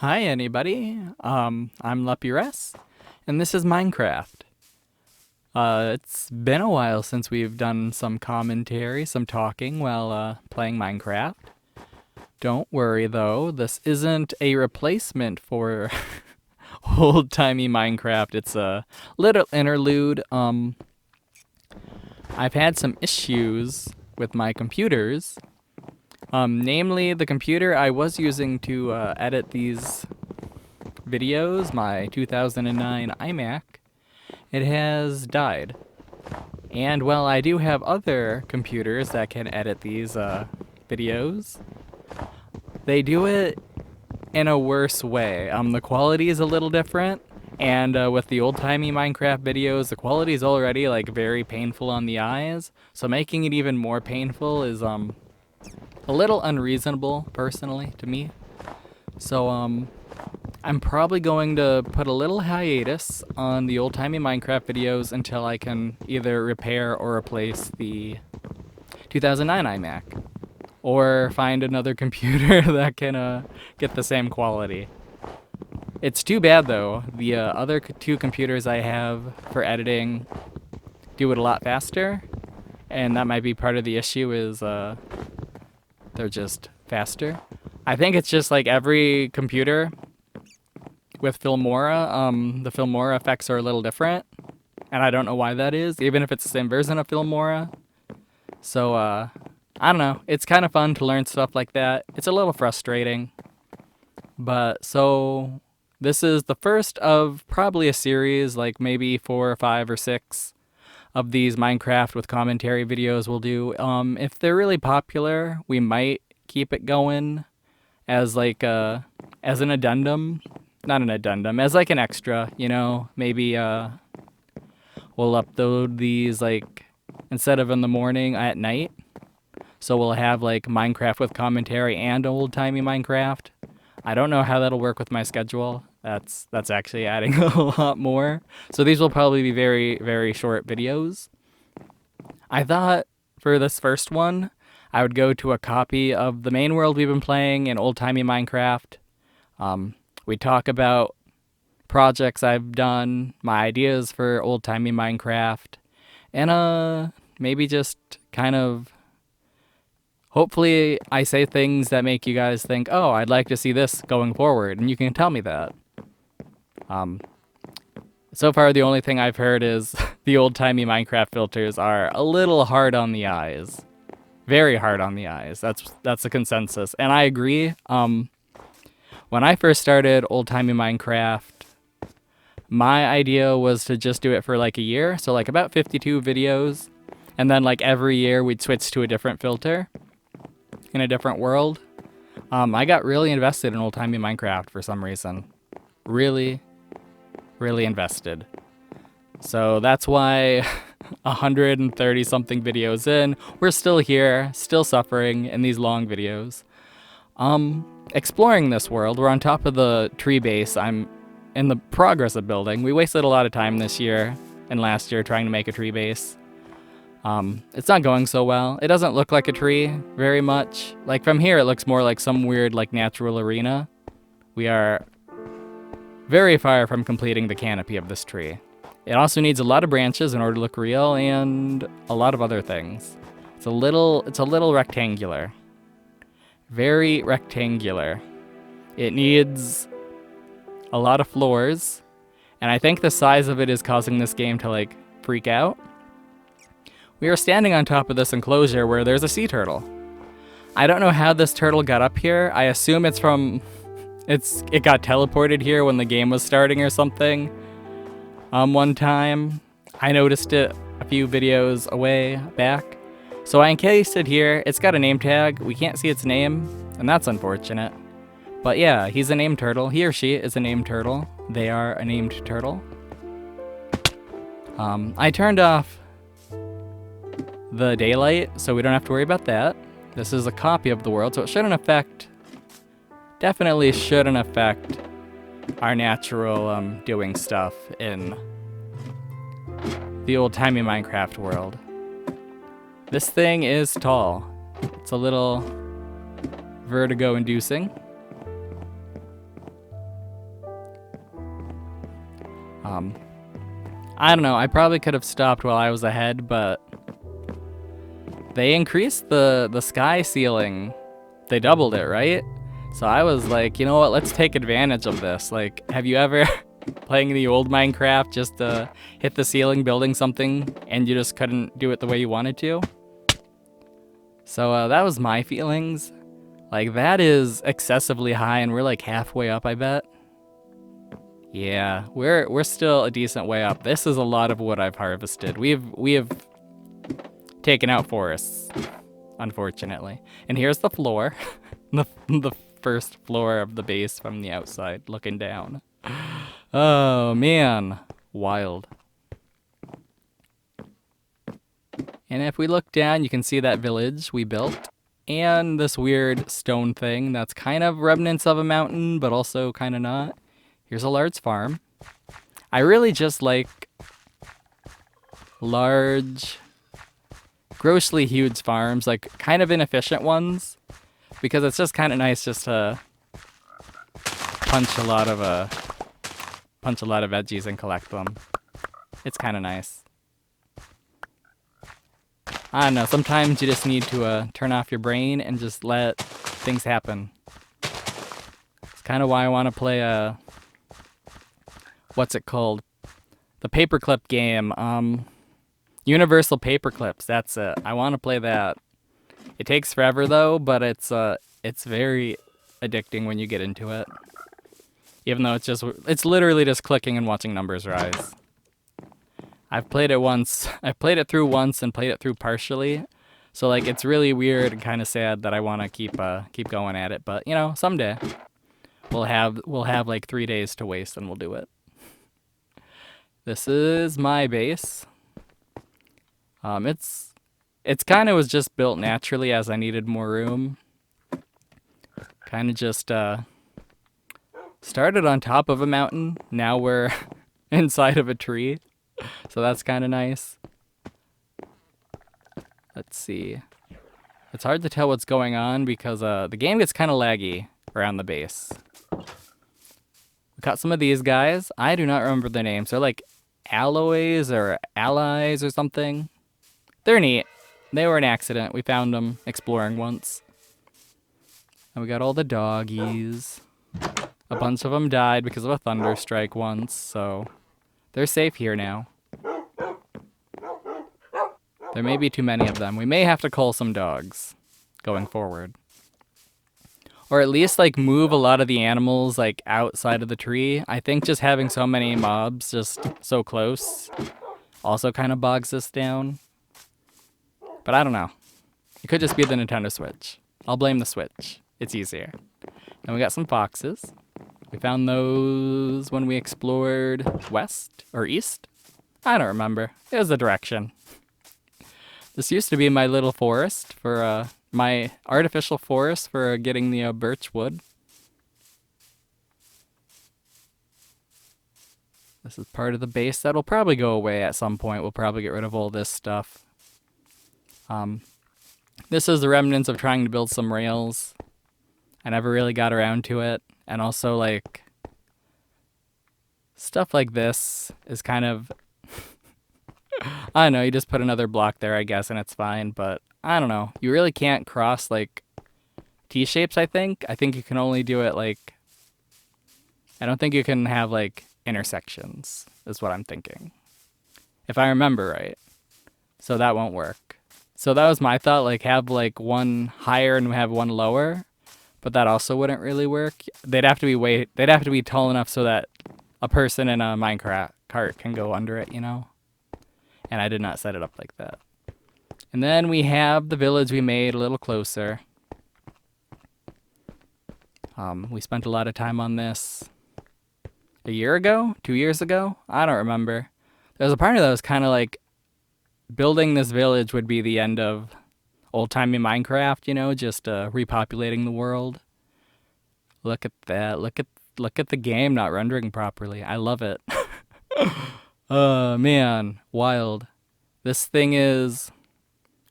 Hi anybody, I'm Luppi, and this is Minecraft. It's been a while since we've done some commentary, some talking while playing Minecraft. Don't worry though, this isn't a replacement for Old-Timey Minecraft. It's a little interlude. I've had some issues with my computers. Namely, the computer I was using to edit these videos, my 2009 iMac, it has died. And while I do have other computers that can edit these videos, they do it in a worse way. The quality is a little different, and with the old-timey Minecraft videos, the quality is already like very painful on the eyes, so making it even more painful is a little unreasonable, personally, to me. So, I'm probably going to put a little hiatus on the old-timey Minecraft videos until I can either repair or replace the 2009 iMac. Or find another computer that can get the same quality. It's too bad, though. The other two computers I have for editing do it a lot faster. And that might be part of the issue is they're just faster. I think it's just like every computer with Filmora, the Filmora effects are a little different. And I don't know why that is, even if it's the same version of Filmora. So, I don't know. It's kind of fun to learn stuff like that. It's a little frustrating. But, so, this is the first of probably a series, like maybe 4 or 5 or 6 of these Minecraft with commentary videos we'll do. If they're really popular, we might keep it going as like as an addendum. Not an addendum, as like an extra, you know? Maybe we'll upload these like instead of in the morning, at night. So we'll have like Minecraft with commentary and old-timey Minecraft. I don't know how that'll work with my schedule. That's actually adding a lot more. So these will probably be very, very short videos. I thought for this first one, I would go to a copy of the main world we've been playing in old-timey Minecraft. We talk about projects I've done, my ideas for old-timey Minecraft, and maybe just kind of hopefully I say things that make you guys think, oh, I'd like to see this going forward, and you can tell me that. So far, the only thing I've heard is the old-timey Minecraft filters are a little hard on the eyes. Very hard on the eyes. That's the consensus, and I agree. When I first started old-timey Minecraft, my idea was to just do it for like a year, so like about 52 videos, and then like every year we'd switch to a different filter in a different world. I got really invested in old-timey Minecraft for some reason. Really, really invested. So that's why 130 something videos in, we're still here, still suffering in these long videos. Exploring this world, we're on top of the tree base I'm in the progress of building. We wasted a lot of time this year and last year trying to make a tree base. It's not going so well. It doesn't look like a tree very much. Like from here, it looks more like some weird like natural arena. We are very far from completing the canopy of this tree. It also needs a lot of branches in order to look real and a lot of other things. It's a little rectangular. Very rectangular. It needs a lot of floors, and I think the size of it is causing this game to like freak out. We are standing on top of this enclosure where there's a sea turtle. I don't know how this turtle got up here. I assume it got teleported here when the game was starting or something. One time I noticed it a few videos away back. So I encased it here. It's got a name tag. We can't see its name, and that's unfortunate. But yeah, he's a named turtle. He or she is a named turtle. They are a named turtle. I turned off the daylight, so we don't have to worry about that. This is a copy of the world, so it shouldn't affect, definitely shouldn't affect our natural doing stuff in the old-timey Minecraft world. This thing is tall. It's a little vertigo-inducing. I don't know, I probably could have stopped while I was ahead, but they increased the sky ceiling. They doubled it, right? So I was like, you know what, let's take advantage of this. Like, have you ever playing the old Minecraft just hit the ceiling building something and you just couldn't do it the way you wanted to? So that was my feelings. Like, that is excessively high, and we're like halfway up, I bet. Yeah, we're still a decent way up. This is a lot of wood I've harvested. We have taken out forests, unfortunately. And here's the floor, the first floor of the base from the outside, looking down. Oh man, wild. And if we look down, you can see that village we built. And this weird stone thing that's kind of remnants of a mountain, but also kind of not. Here's a large farm. I really just like large, grossly huge farms, like kind of inefficient ones, because it's just kind of nice just to punch a lot of veggies and collect them. It's kind of nice. I don't know, sometimes you just need to turn off your brain and just let things happen. It's kind of why I want to play what's it called? The paperclip game. Universal Paperclips, that's it. I want to play that. It takes forever though, but it's very addicting when you get into it. Even though it's literally just clicking and watching numbers rise. I've played it once. I've played it through once and played it through partially. So like it's really weird and kind of sad that I want to keep going at it, but you know, someday we'll have like 3 days to waste and we'll do it. This is my base. It's kind of was just built naturally as I needed more room. Kind of just started on top of a mountain. Now we're inside of a tree. So that's kind of nice. Let's see. It's hard to tell what's going on because the game gets kind of laggy around the base. We got some of these guys. I do not remember their names. They're like alloys or allies or something. They're neat. They were an accident. We found them exploring once. And we got all the doggies. A bunch of them died because of a thunder strike once, so they're safe here now. There may be too many of them. We may have to cull some dogs going forward. Or at least like move a lot of the animals like outside of the tree. I think just having so many mobs just so close also kind of bogs us down. But I don't know. It could just be the Nintendo Switch. I'll blame the Switch. It's easier. And we got some foxes. We found those when we explored west or east. I don't remember. It was a direction. This used to be my little forest for my artificial forest for getting the birch wood. This is part of the base that'll probably go away at some point. We'll probably get rid of all this stuff. This is the remnants of trying to build some rails. I never really got around to it. And also like stuff like this is kind of I don't know, you just put another block there, I guess, and it's fine, but I don't know. You really can't cross, like, T-shapes, I think. I think you can only do it, like, I don't think you can have, like, intersections, is what I'm thinking. If I remember right. So that won't work. So that was my thought, like, have, like, one higher and have one lower, but that also wouldn't really work. They'd have to be tall enough so that a person in a Minecraft cart can go under it, you know? And I did not set it up like that. And then we have the village we made a little closer. We spent a lot of time on this a year ago? 2 years ago? I don't remember. There was a part of me that was kind of like building this village would be the end of Old-Timey Minecraft, you know, just repopulating the world. Look at that. Look at the game not rendering properly. I love it. Oh, man. Wild. This thing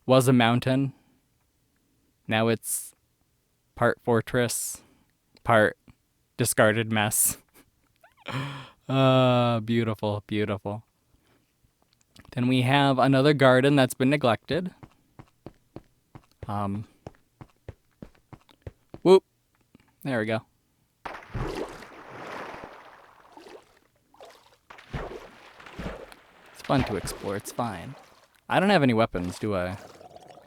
was a mountain. Now it's part fortress, part discarded mess. Beautiful, beautiful. Then we have another garden that's been neglected. Whoop. There we go. It's fun to explore, it's fine. I don't have any weapons, do I?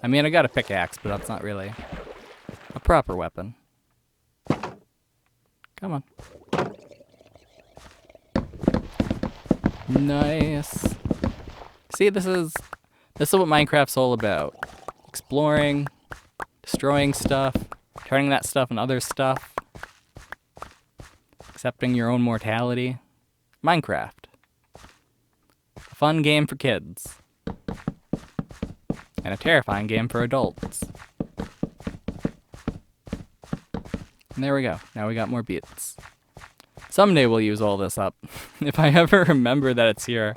I mean, I got a pickaxe, but that's not really a proper weapon. Come on. Nice. See, this is what Minecraft's all about. Exploring, destroying stuff, turning that stuff into other stuff, accepting your own mortality. Minecraft. A fun game for kids. And a terrifying game for adults. And there we go. Now we got more beets. Someday we'll use all this up. If I ever remember that it's here.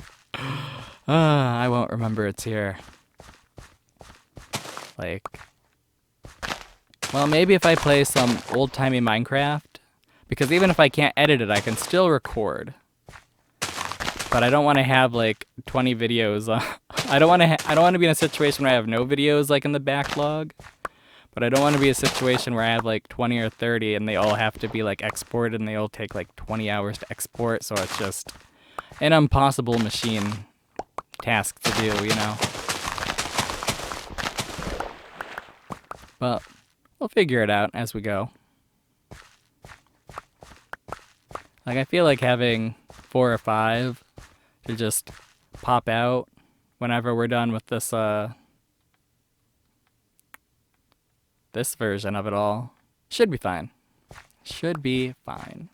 I won't remember it's here. Like, well, maybe if I play some old-timey Minecraft, because even if I can't edit it, I can still record. But I don't want to have like 20 videos. I don't want to be in a situation where I have no videos like in the backlog. But I don't want to be in a situation where I have like 20 or 30 and they all have to be like exported and they all take like 20 hours to export. So it's just an impossible machine task to do, you know. But we'll figure it out as we go. Like, I feel like having 4 or 5 to just pop out whenever we're done with this this version of it all. Should be fine. Should be fine.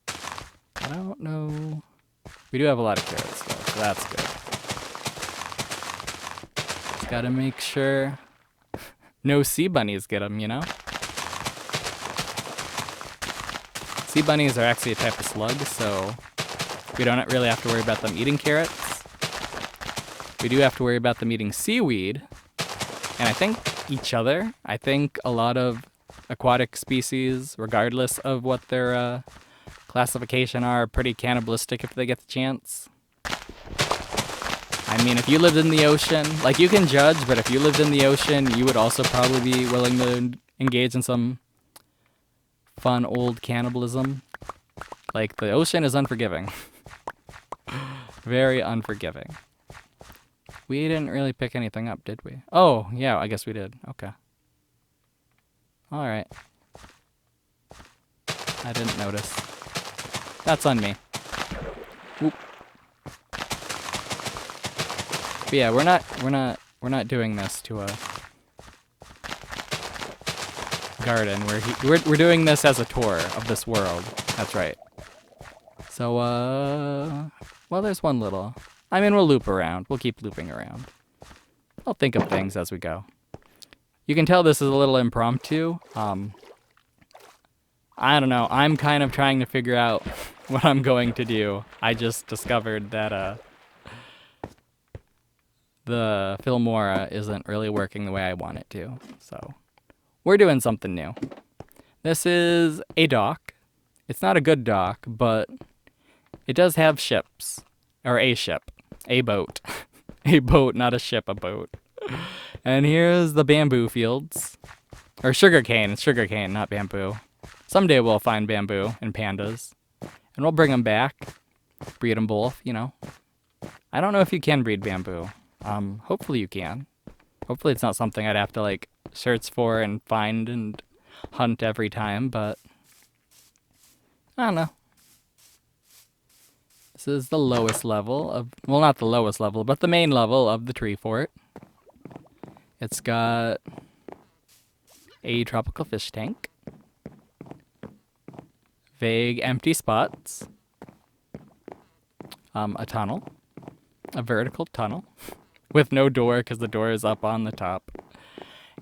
I don't know. We do have a lot of carrots though, so that's good. Just gotta make sure no sea bunnies get them, you know? Sea bunnies are actually a type of slug, so we don't really have to worry about them eating carrots. We do have to worry about them eating seaweed, and I think each other. I think a lot of aquatic species, regardless of what their classification are pretty cannibalistic if they get the chance. I mean, if you lived in the ocean, like, you can judge, but if you lived in the ocean, you would also probably be willing to engage in some fun old cannibalism. Like, the ocean is unforgiving. Very unforgiving. We didn't really pick anything up, did we? Oh, yeah, I guess we did. Okay. Alright. I didn't notice. That's on me. Whoop. But yeah, we're not doing this to a garden. We're doing this as a tour of this world. That's right. So well, there's one little. I mean, we'll loop around. We'll keep looping around. I'll think of things as we go. You can tell this is a little impromptu. I don't know. I'm kind of trying to figure out what I'm going to do. I just discovered that the Filmora isn't really working the way I want it to. So we're doing something new. This is a dock. It's not a good dock, but it does have ships. Or a ship. A boat. A boat, not a ship, a boat. And here's the bamboo fields. Or sugarcane. It's sugarcane, not bamboo. Someday we'll find bamboo and pandas. And we'll bring them back. Breed them both, you know. I don't know if you can breed bamboo. Hopefully you can. Hopefully it's not something I'd have to, like, search for and find and hunt every time, but I don't know. This is the lowest level of, well, not the lowest level, but the main level of the tree fort. It's got a tropical fish tank, vague empty spots, a tunnel, a vertical tunnel with no door because the door is up on the top,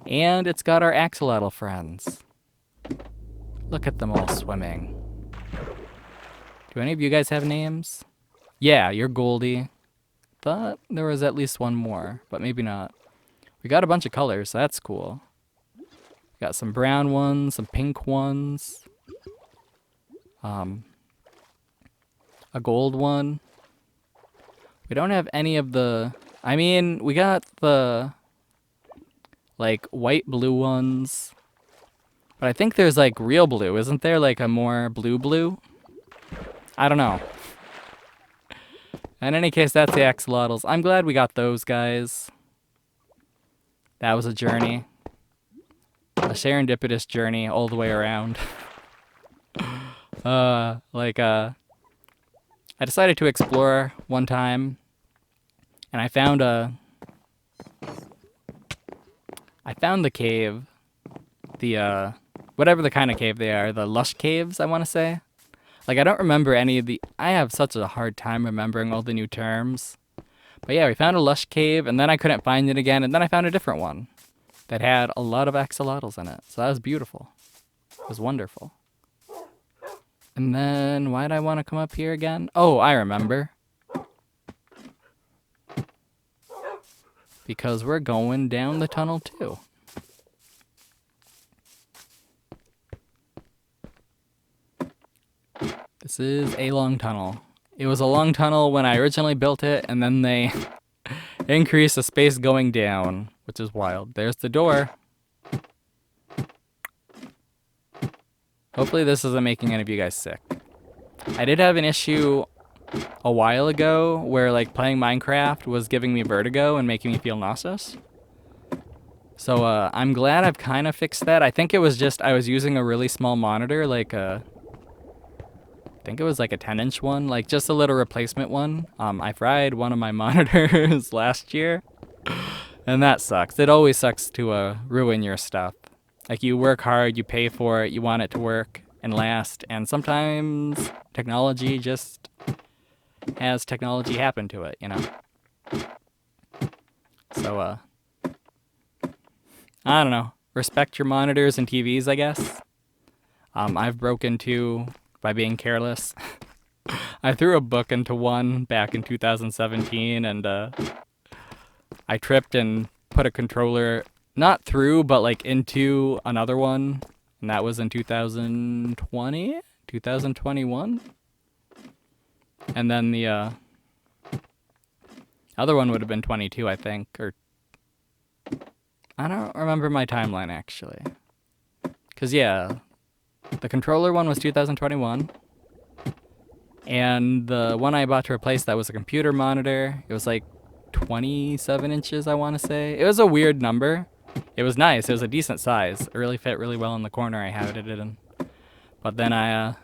and it's got our axolotl friends. Look at them all swimming. Do any of you guys have names? Yeah, you're Goldie. Thought there was at least one more, but maybe not. We got a bunch of colors, so that's cool. Got some brown ones, some pink ones. A gold one. We don't have any of the... I mean, we got the, like, white blue ones. But I think there's, like, real blue. Isn't there, like, a more blue? I don't know. In any case, that's the axolotls. I'm glad we got those guys. That was a journey. A serendipitous journey all the way around. I decided to explore one time, and I found the cave, the whatever the kind of cave they are, the lush caves, I want to say. Like, I don't remember any of the... I have such a hard time remembering all the new terms. But yeah, we found a lush cave, and then I couldn't find it again, and then I found a different one that had a lot of axolotls in it. So that was beautiful. It was wonderful. And then, why'd I want to come up here again? Oh, I remember. Because we're going down the tunnel, too. This is a long tunnel. It was a long tunnel when I originally built it, and then they increased the space going down, which is wild. There's the door. Hopefully this isn't making any of you guys sick. I did have an issue a while ago where, like, playing Minecraft was giving me vertigo and making me feel nauseous. So I'm glad I've kind of fixed that. I think it was just I was using a really small monitor, like I think it was like a 10-inch one, like just a little replacement one. I fried one of my monitors last year, and that sucks. It always sucks to ruin your stuff. Like, you work hard, you pay for it, you want it to work and last, and sometimes technology just has technology happen to it, you know? So, I don't know. Respect your monitors and TVs, I guess. I've broken two by being careless. I threw a book into one back in 2017, and I tripped and put a controller, not through, but like into another one, and that was in 2020? 2021? And then the other one would have been 22, I think, or... I don't remember my timeline, actually. Because, yeah, the controller one was 2021. And the one I bought to replace that was a computer monitor. It was like 27 inches, I want to say. It was a weird number. It was nice. It was a decent size. It really fit really well in the corner I had it in. But then I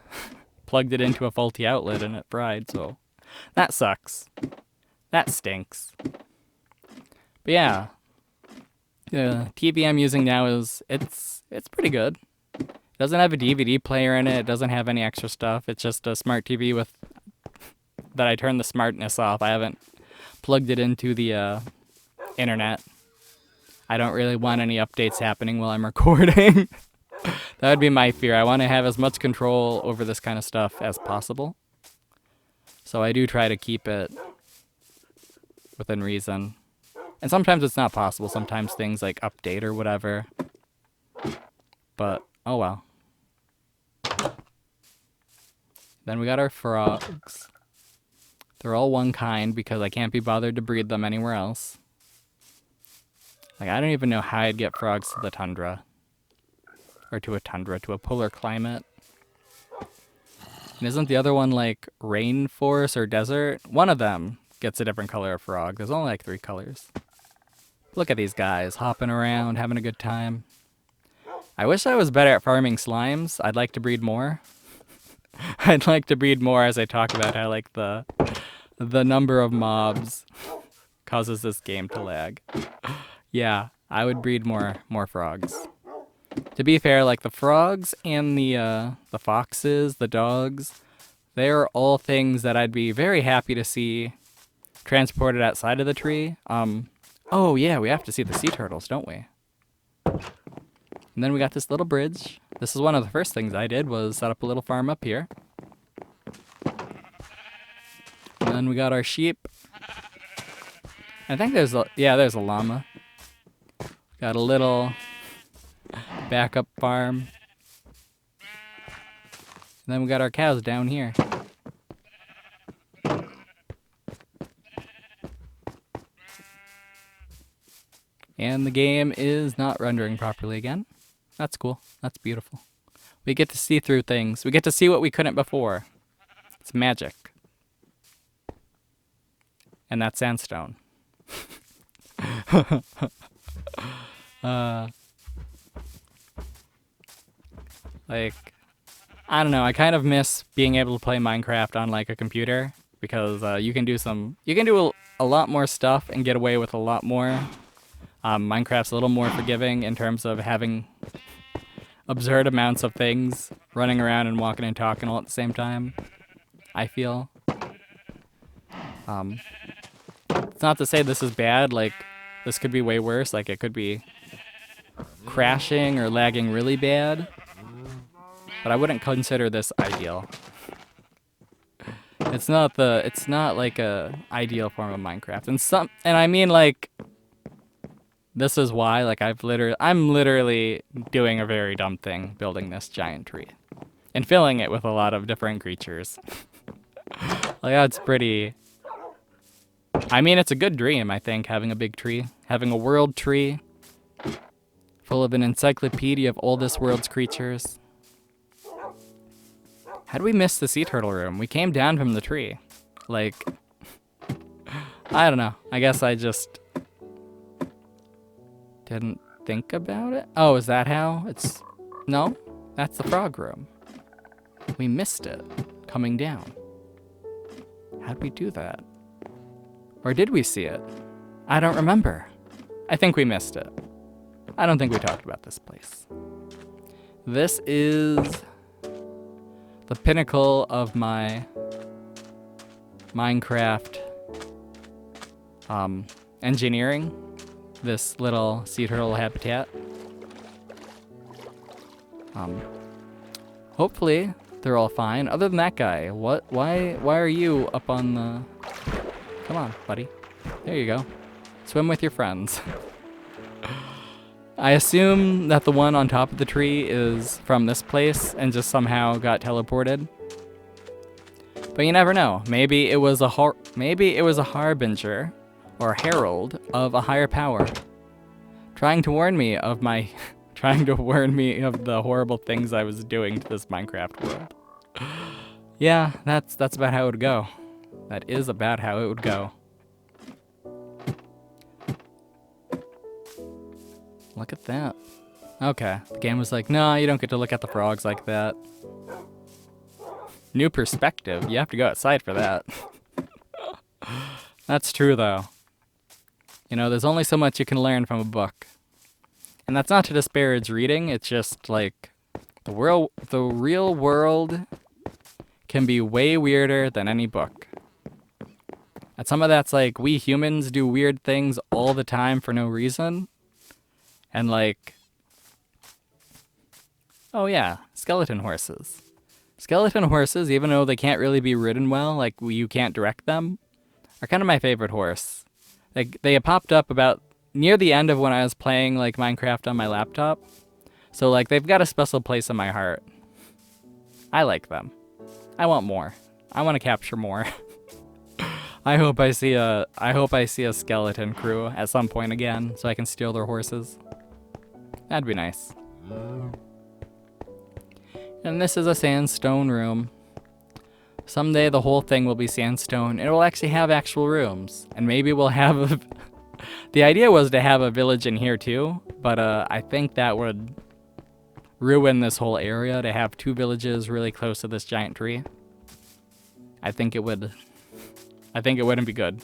plugged it into a faulty outlet and it fried, so that sucks. That stinks. But yeah. The TV I'm using now it's pretty good. It doesn't have a DVD player in it. It doesn't have any extra stuff. It's just a smart TV with that I turned the smartness off. I haven't plugged it into the internet. I don't really want any updates happening while I'm recording. That would be my fear. I want to have as much control over this kind of stuff as possible. So I do try to keep it within reason. And sometimes it's not possible. Sometimes things like update or whatever. But, oh well. Then we got our frogs. They're all one kind because I can't be bothered to breed them anywhere else. Like, I don't even know how I'd get frogs to the tundra. Or to a polar climate. And isn't the other one like rainforest or desert? One of them gets a different color of frog. There's only like 3 colors. Look at these guys hopping around, having a good time. I wish I was better at farming slimes. I'd like to breed more. I'd like to breed more as I talk about how like the number of mobs causes this game to lag. Yeah, I would breed more frogs. To be fair, like the frogs and the foxes, the dogs, they're all things that I'd be very happy to see transported outside of the tree. Oh yeah, we have to see the sea turtles, don't we? And then we got this little bridge. This is one of the first things I did, was set up a little farm up here. And then we got our sheep. I think there's a llama. Got a little backup farm. And then we got our cows down here. And the game is not rendering properly again. That's cool. That's beautiful. We get to see through things. We get to see what we couldn't before. It's magic. And that's sandstone. Like, I don't know. I kind of miss being able to play Minecraft on like a computer because you can do a lot more stuff and get away with a lot more. Minecraft's a little more forgiving in terms of having absurd amounts of things running around and walking and talking all at the same time, I feel. It's not to say this is bad, like, this could be way worse, like it could be crashing or lagging really bad, but I wouldn't consider this ideal. It's not like a ideal form of Minecraft. And I mean like, this is why, like, I'm literally doing a very dumb thing building this giant tree and filling it with a lot of different creatures. Like, that's pretty, I mean, it's a good dream, I think, having a big tree, having a world tree full of an encyclopedia of oldest world's creatures. How did we miss the sea turtle room? We came down from the tree. Like, I don't know. I guess I just didn't think about it. Oh, is that how it's... No, that's the frog room. We missed it coming down. How'd we do that? Or did we see it? I don't remember. I think we missed it. I don't think we talked about this place. This is the pinnacle of my Minecraft engineering. This little sea turtle habitat. Hopefully they're all fine. Other than that guy, why are you up on the... Come on, buddy. There you go. Swim with your friends. I assume that the one on top of the tree is from this place and just somehow got teleported. But you never know. Maybe it was a harbinger or herald of a higher power, trying to warn me of the horrible things I was doing to this Minecraft world. Yeah, that's about how it would go. That is about how it would go. Look at that. Okay, the game was like, no, you don't get to look at the frogs like that. New perspective. You have to go outside for that. That's true, though. You know, there's only so much you can learn from a book. And that's not to disparage reading, it's just like the real world can be way weirder than any book. And some of that's like, we humans do weird things all the time for no reason. And like, oh yeah, skeleton horses. Skeleton horses, even though they can't really be ridden well, like you can't direct them, are kind of my favorite horse. Like, they popped up about near the end of when I was playing like Minecraft on my laptop. So like, they've got a special place in my heart. I like them. I want more. I want to capture more. I hope I see a skeleton crew at some point again so I can steal their horses. That'd be nice. And this is a sandstone room. Someday the whole thing will be sandstone. It will actually have actual rooms. And maybe we'll have the idea was to have a village in here too, but I think that would ruin this whole area to have two villages really close to this giant tree. I think it wouldn't be good.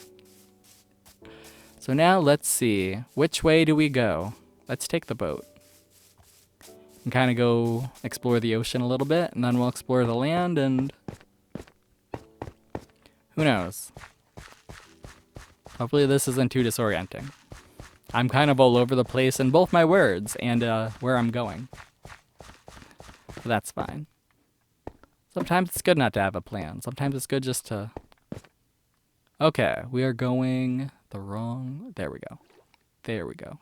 So now let's see. Which way do we go? Let's take the boat. And kind of go explore the ocean a little bit, and then we'll explore the land, and who knows? Hopefully this isn't too disorienting. I'm kind of all over the place in both my words and where I'm going. But that's fine. Sometimes it's good not to have a plan. Sometimes it's good just to... Okay, we are going the wrong... There we go. There we go.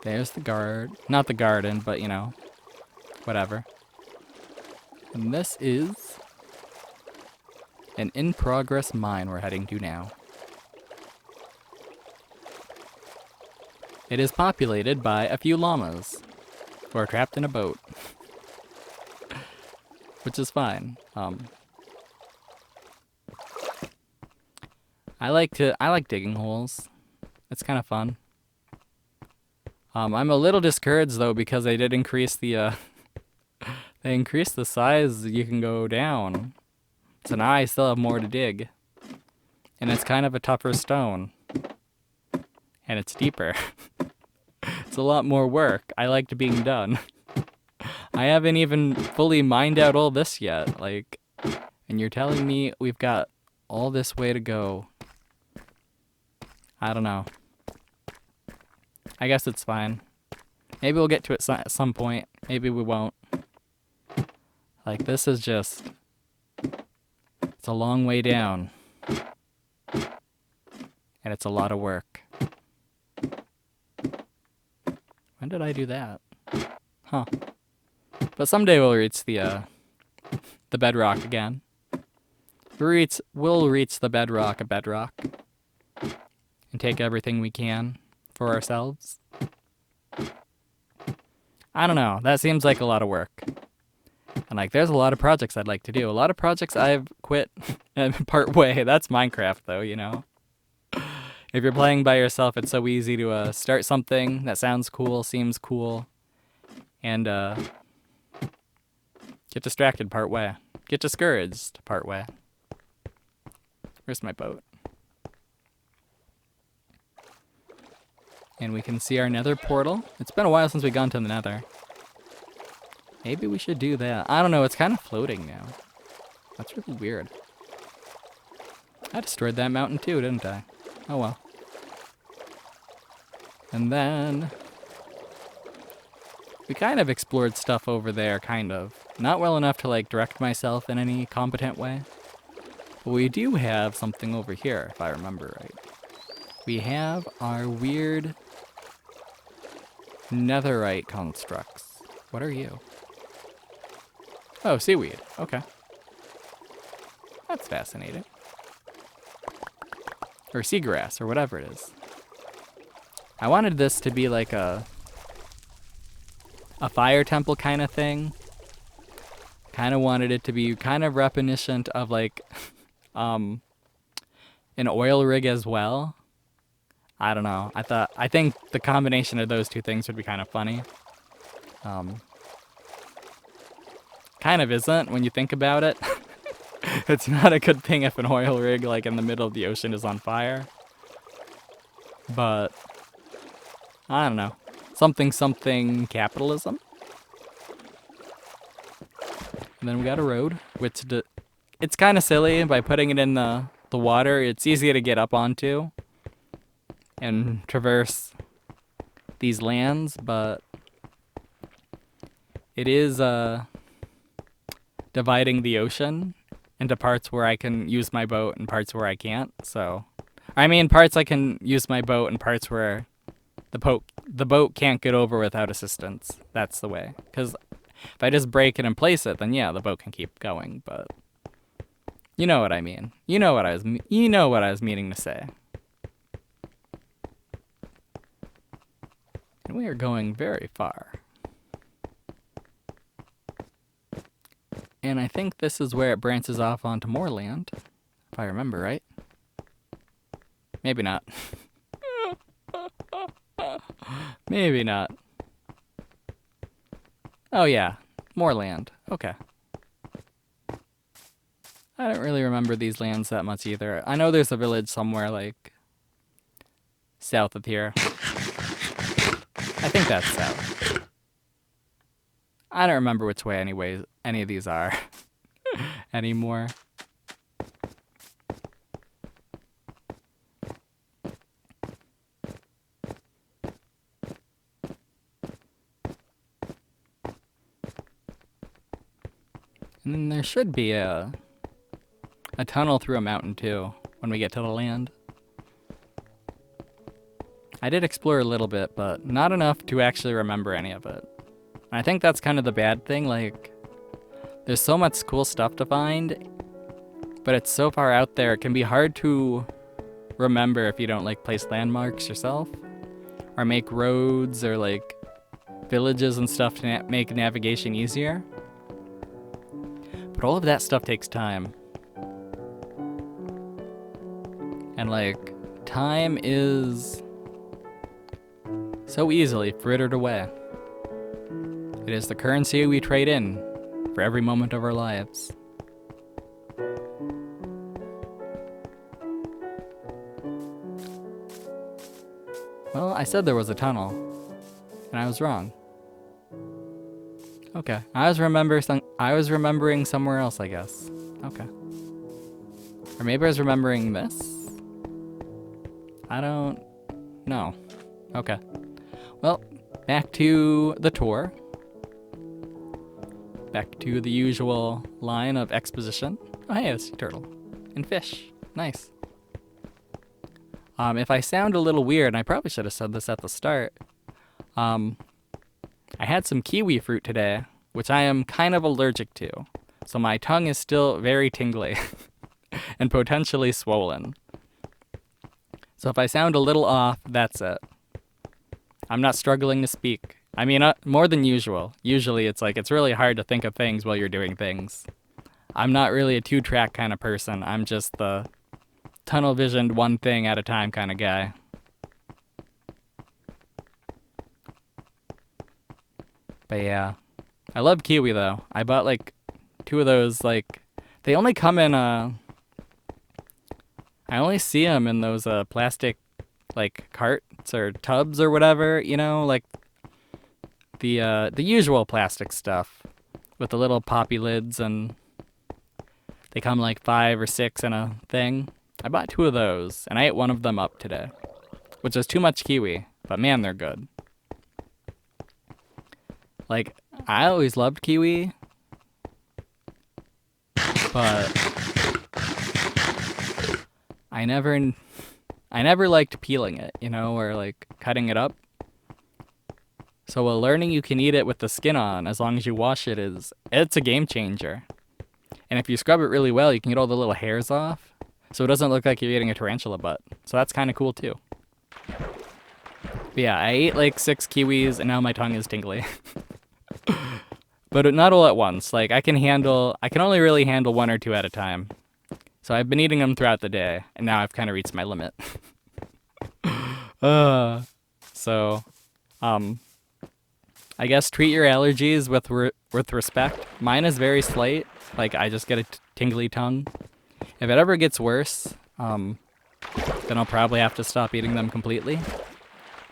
There's the guard. Not the garden, but, you know, whatever. And this is an in-progress mine we're heading to now. It is populated by a few llamas who are trapped in a boat, which is fine. I like digging holes. It's kind of fun. I'm a little discouraged though because they did increase the they increased the size you can go down. So now I still have more to dig. And it's kind of a tougher stone. And it's deeper. It's a lot more work. I liked being done. I haven't even fully mined out all this yet. Like, and you're telling me we've got all this way to go. I don't know. I guess it's fine. Maybe we'll get to it at some point. Maybe we won't. Like, this is just... It's a long way down. And it's a lot of work. When did I do that? Huh. But someday we'll reach the bedrock again. We'll reach the bedrock of bedrock. And take everything we can for ourselves. I don't know. That seems like a lot of work. And like, there's a lot of projects I'd like to do. A lot of projects I've quit part way. That's Minecraft though, you know. If you're playing by yourself, it's so easy to start something that sounds cool, seems cool, and get distracted part way. Get discouraged part way. Where's my boat? And we can see our nether portal. It's been a while since we've gone to the nether. Maybe we should do that. I don't know, it's kind of floating now. That's really weird. I destroyed that mountain too, didn't I? Oh well. And then... we kind of explored stuff over there, kind of. Not well enough to like direct myself in any competent way. But we do have something over here, if I remember right. We have our weird netherite constructs. What are you? Oh, seaweed. Okay. That's fascinating. Or seagrass, or whatever it is. I wanted this to be like a fire temple kind of thing. Kind of wanted it to be kind of reminiscent of like an oil rig as well. I don't know. I think the combination of those two things would be kind of funny. Kind of isn't when you think about it. It's not a good thing if an oil rig like in the middle of the ocean is on fire. But I don't know. Something capitalism. And then we got a road, which it's kind of silly by putting it in the water. It's easy to get up onto and traverse these lands, but it is dividing the ocean into parts where I can use my boat and parts where I can't. So, I mean, parts I can use my boat and parts where the boat can't get over without assistance. That's the way. Because if I just break it and place it, then yeah, the boat can keep going. But you know what I mean. You know what I was meaning to say. And we are going very far. And I think this is where it branches off onto more land, if I remember right. Maybe not. Maybe not. Oh yeah, more land. Okay. I don't really remember these lands that much either. I know there's a village somewhere like south of here. I think that's south. I don't remember which way any of these are anymore. And then there should be a tunnel through a mountain too when we get to the land. I did explore a little bit, but not enough to actually remember any of it. I think that's kind of the bad thing, like, There's so much cool stuff to find, but it's so far out there, it can be hard to remember if you don't like place landmarks yourself, or make roads or like villages and stuff to make navigation easier. But all of that stuff takes time. And like, time is so easily frittered away. It is the currency we trade in for every moment of our lives. Well, I said there was a tunnel, and I was wrong. Okay, I was remembering somewhere else, I guess. Okay. Or maybe I was remembering this? I don't know. Okay. Well, back to the tour. Back to the usual line of exposition. Oh, hey, a sea turtle. And fish. Nice. If I sound a little weird, and I probably should have said this at the start, I had some kiwi fruit today, which I am kind of allergic to. So my tongue is still very tingly and potentially swollen. So if I sound a little off, that's it. I'm not struggling to speak. I mean, more than usual. Usually it's like, it's really hard to think of things while you're doing things. I'm not really a two-track kind of person. I'm just the tunnel-visioned one thing at a time kind of guy. But yeah, I love kiwi though. I bought like 2 of those, like, they only come in, I only see them in those plastic, like, carts or tubs or whatever, you know, like the usual plastic stuff with the little poppy lids, and they come like 5 or 6 in a thing. I bought 2 of those, and I ate one of them up today, which is too much kiwi, but man, they're good. Like, I always loved kiwi, but I never liked peeling it, you know, or like cutting it up. So learning you can eat it with the skin on as long as you wash it it's a game changer. And if you scrub it really well, you can get all the little hairs off, so it doesn't look like you're eating a tarantula butt. So that's kind of cool too. But yeah, I ate like 6 kiwis and now my tongue is tingly. But not all at once. Like, I can only really handle 1 or 2 at a time. So I've been eating them throughout the day, and now I've kind of reached my limit. I guess treat your allergies with respect. Mine is very slight. Like, I just get a tingly tongue. If it ever gets worse, then I'll probably have to stop eating them completely.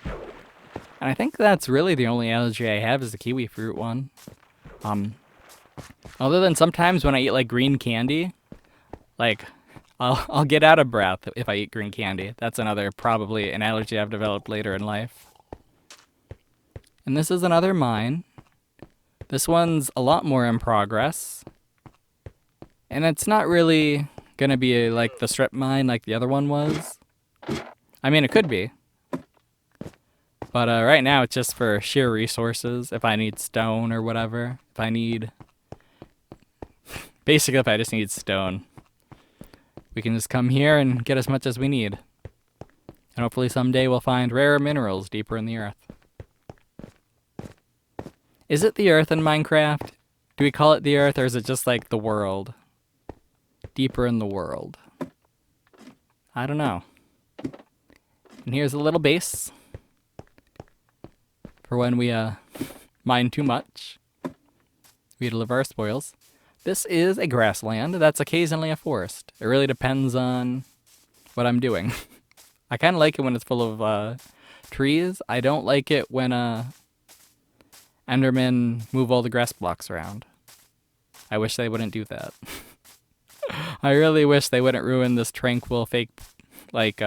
And I think that's really the only allergy I have is the kiwi fruit one. Other than sometimes when I eat like green candy, like I'll get out of breath if I eat green candy. That's another probably an allergy I've developed later in life. And this is another mine. This one's a lot more in progress. And it's not really gonna be like the strip mine like the other one was. I mean, it could be. But right now it's just for sheer resources. If I need stone or whatever. Basically if I just need stone. We can just come here and get as much as we need. And hopefully someday we'll find rarer minerals deeper in the earth. Is it the earth in Minecraft? Do we call it the earth, or is it just like the world? Deeper in the world. I don't know. And here's a little base for when we mine too much. We deliver our spoils. This is a grassland that's occasionally a forest. It really depends on what I'm doing. I kind of like it when it's full of trees. I don't like it when Endermen move all the grass blocks around. I wish they wouldn't do that. I really wish they wouldn't ruin this tranquil, fake, like,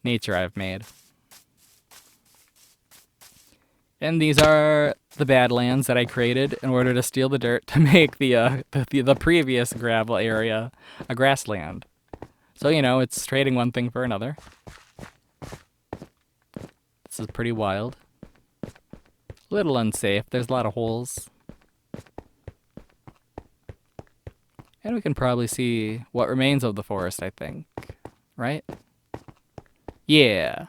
nature I've made. And these are the Badlands that I created in order to steal the dirt to make the previous gravel area a grassland. So, you know, it's trading one thing for another. This is pretty wild. A little unsafe. There's a lot of holes. And we can probably see what remains of the forest, I think. Right? Yeah.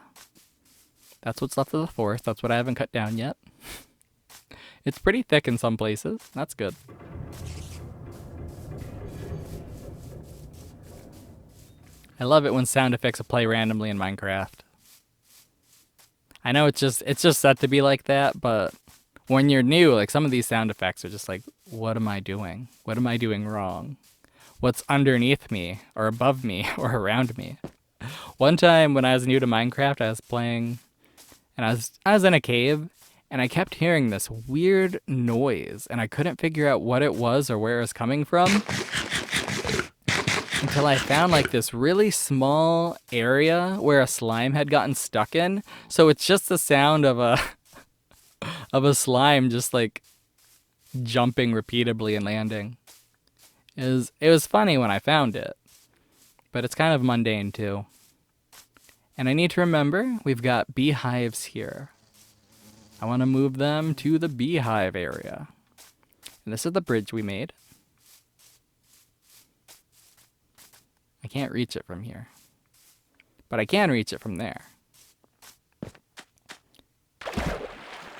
That's what's left of the forest. That's what I haven't cut down yet. It's pretty thick in some places. That's good. I love it when sound effects play randomly in Minecraft. I know it's just set to be like that, but when you're new, like some of these sound effects are just like, what am I doing? What am I doing wrong? What's underneath me or above me or around me? One time when I was new to Minecraft, I was playing and I was in a cave and I kept hearing this weird noise and I couldn't figure out what it was or where it was coming from until I found like this really small area where a slime had gotten stuck in. So it's just the sound of a slime just like jumping repeatedly and landing. It was funny when I found it, but it's kind of mundane too. And I need to remember we've got beehives here. I want to move them to the beehive area. And this is the bridge we made. I can't reach it from here, but I can reach it from there.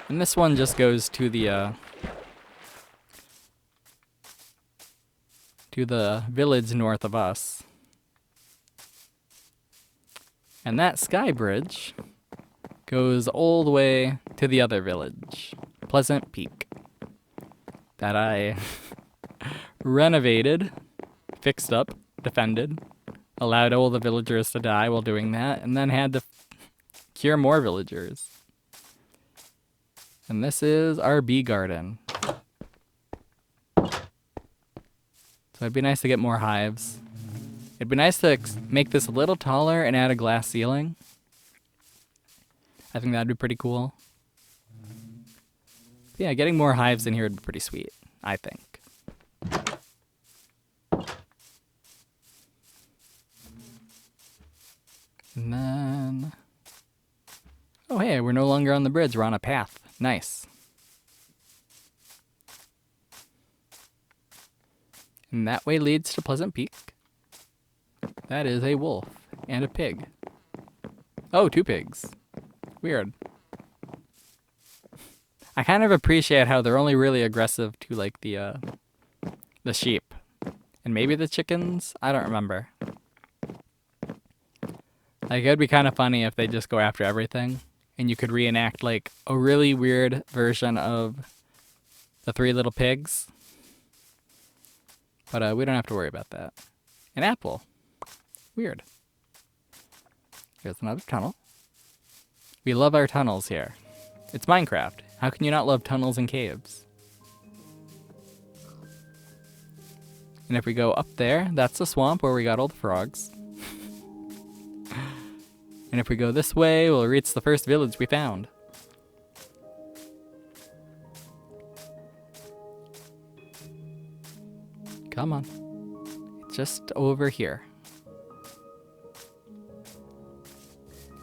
And this one just goes to the village north of us. And that sky bridge goes all the way to the other village, Pleasant Peak, that I renovated, fixed up, defended, allowed all the villagers to die while doing that, and then had to cure more villagers. And this is our bee garden. So it'd be nice to get more hives. It'd be nice to make this a little taller and add a glass ceiling. I think that'd be pretty cool. But yeah, getting more hives in here would be pretty sweet, I think. And then... oh hey, we're no longer on the bridge, we're on a path. Nice. And that way leads to Pleasant Peak. That is a wolf and a pig. Oh, 2 pigs. Weird. I kind of appreciate how they're only really aggressive to like the sheep. And maybe the chickens? I don't remember. Like, it'd be kind of funny if they just go after everything, and you could reenact, like, a really weird version of the 3 Little Pigs. But we don't have to worry about that. An apple. Weird. Here's another tunnel. We love our tunnels here. It's Minecraft. How can you not love tunnels and caves? And if we go up there, that's the swamp where we got all the frogs. And if we go this way, we'll reach the first village we found. Come on. It's just over here.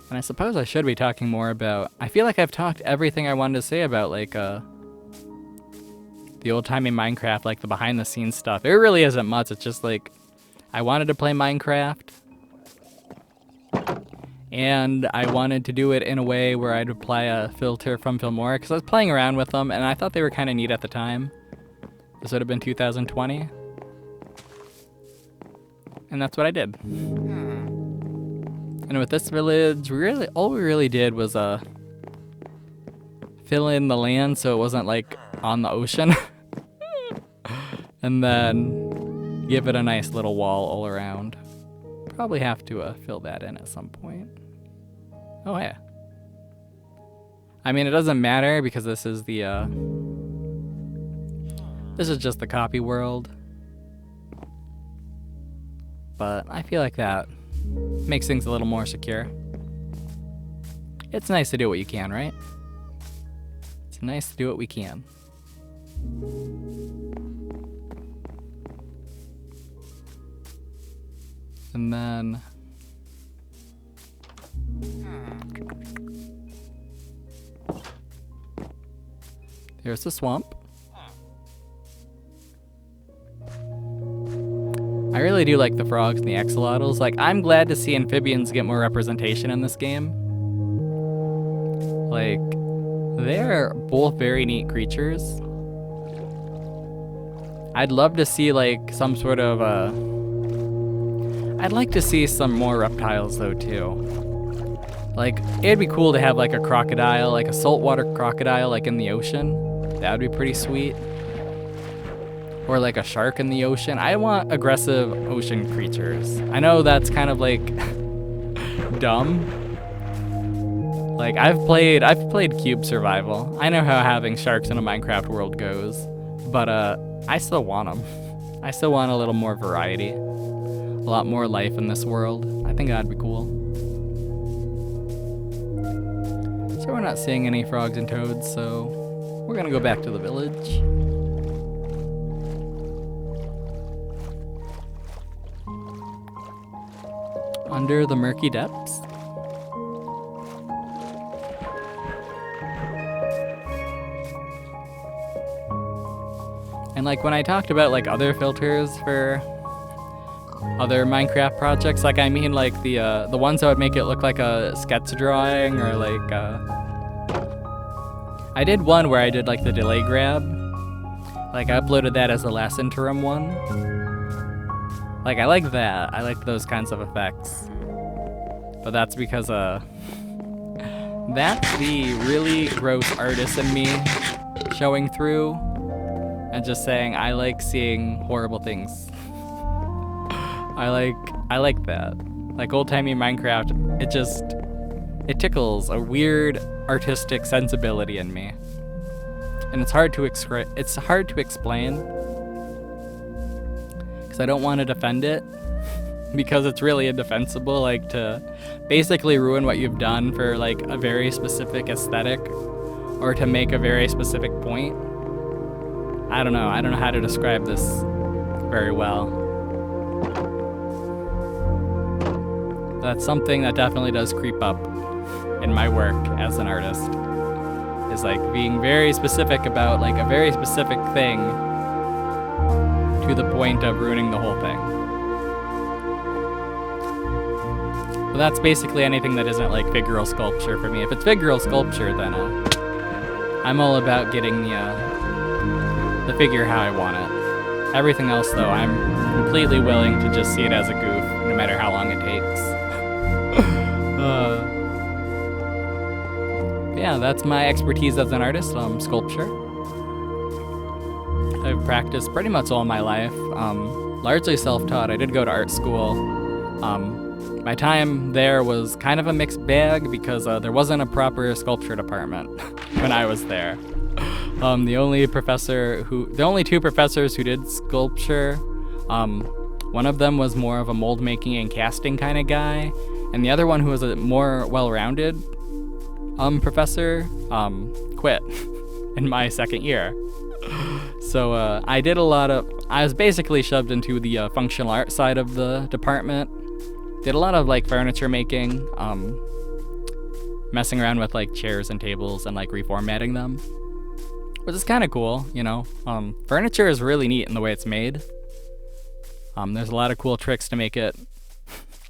And I suppose I should be talking more about... I feel like I've talked everything I wanted to say about, like, the Old-Timey Minecraft, like, the behind-the-scenes stuff. It really isn't much. It's just, like, I wanted to play Minecraft. And I wanted to do it in a way where I'd apply a filter from Filmora, because I was playing around with them, and I thought they were kind of neat at the time. This would have been 2020. And that's what I did. And with this village, all we really did was fill in the land so it wasn't like on the ocean. And then give it a nice little wall all around. Probably have to fill that in at some point. Oh yeah. I mean, it doesn't matter because this is the this is just the copy world. But I feel like that makes things a little more secure. It's nice to do what you can, right? It's nice to do what we can. And then... there's the swamp. really do like the frogs and the axolotls. Like, I'm glad to see amphibians get more representation in this game. Like, they're both very neat creatures. I'd love to see, like, some sort of, I'd like to see some more reptiles, though, too. Like, it'd be cool to have, like, a crocodile, like a saltwater crocodile, like, in the ocean. That would be pretty sweet. Or, like, a shark in the ocean. I want aggressive ocean creatures. I know that's kind of, like, dumb. Like, I've played Cube Survival. I know how having sharks in a Minecraft world goes. But, I still want them. I still want a little more variety. A lot more life in this world. I think that'd be cool. So we're not seeing any frogs and toads, so we're gonna go back to the village. Under the murky depths. And like when I talked about like other filters for other Minecraft projects, like I mean like the ones that would make it look like a sketch drawing, or like I did one where I did like the delay grab. Like I uploaded that as the last interim one. Like I like that. I like those kinds of effects. But that's because that's the really gross artist in me showing through and just saying I like seeing horrible things. I like that. Like Old-Timey Minecraft, it tickles a weird artistic sensibility in me. And it's hard to explain because I don't want to defend it because it's really indefensible, like to basically ruin what you've done for like a very specific aesthetic or to make a very specific point. I don't know how to describe this very well. That's something that definitely does creep up in my work as an artist, is like being very specific about like a very specific thing to the point of ruining the whole thing. But that's basically anything that isn't like figural sculpture for me. If it's figural sculpture, then I'm all about getting the figure how I want it. Everything else though, I'm completely willing to just see it as a goof, no matter how long it takes. Yeah, that's my expertise as an artist, sculpture. I've practiced pretty much all my life, largely self-taught. I did go to art school. My time there was kind of a mixed bag because there wasn't a proper sculpture department when I was there. The only two professors who did sculpture, one of them was more of a mold making and casting kind of guy, and the other one, who was a more well-rounded professor, quit in my second year. So I was basically shoved into the functional art side of the department. Did a lot of like furniture making, messing around with like chairs and tables and like reformatting them, which is kind of cool, you know. Furniture is really neat in the way it's made. There's a lot of cool tricks to make it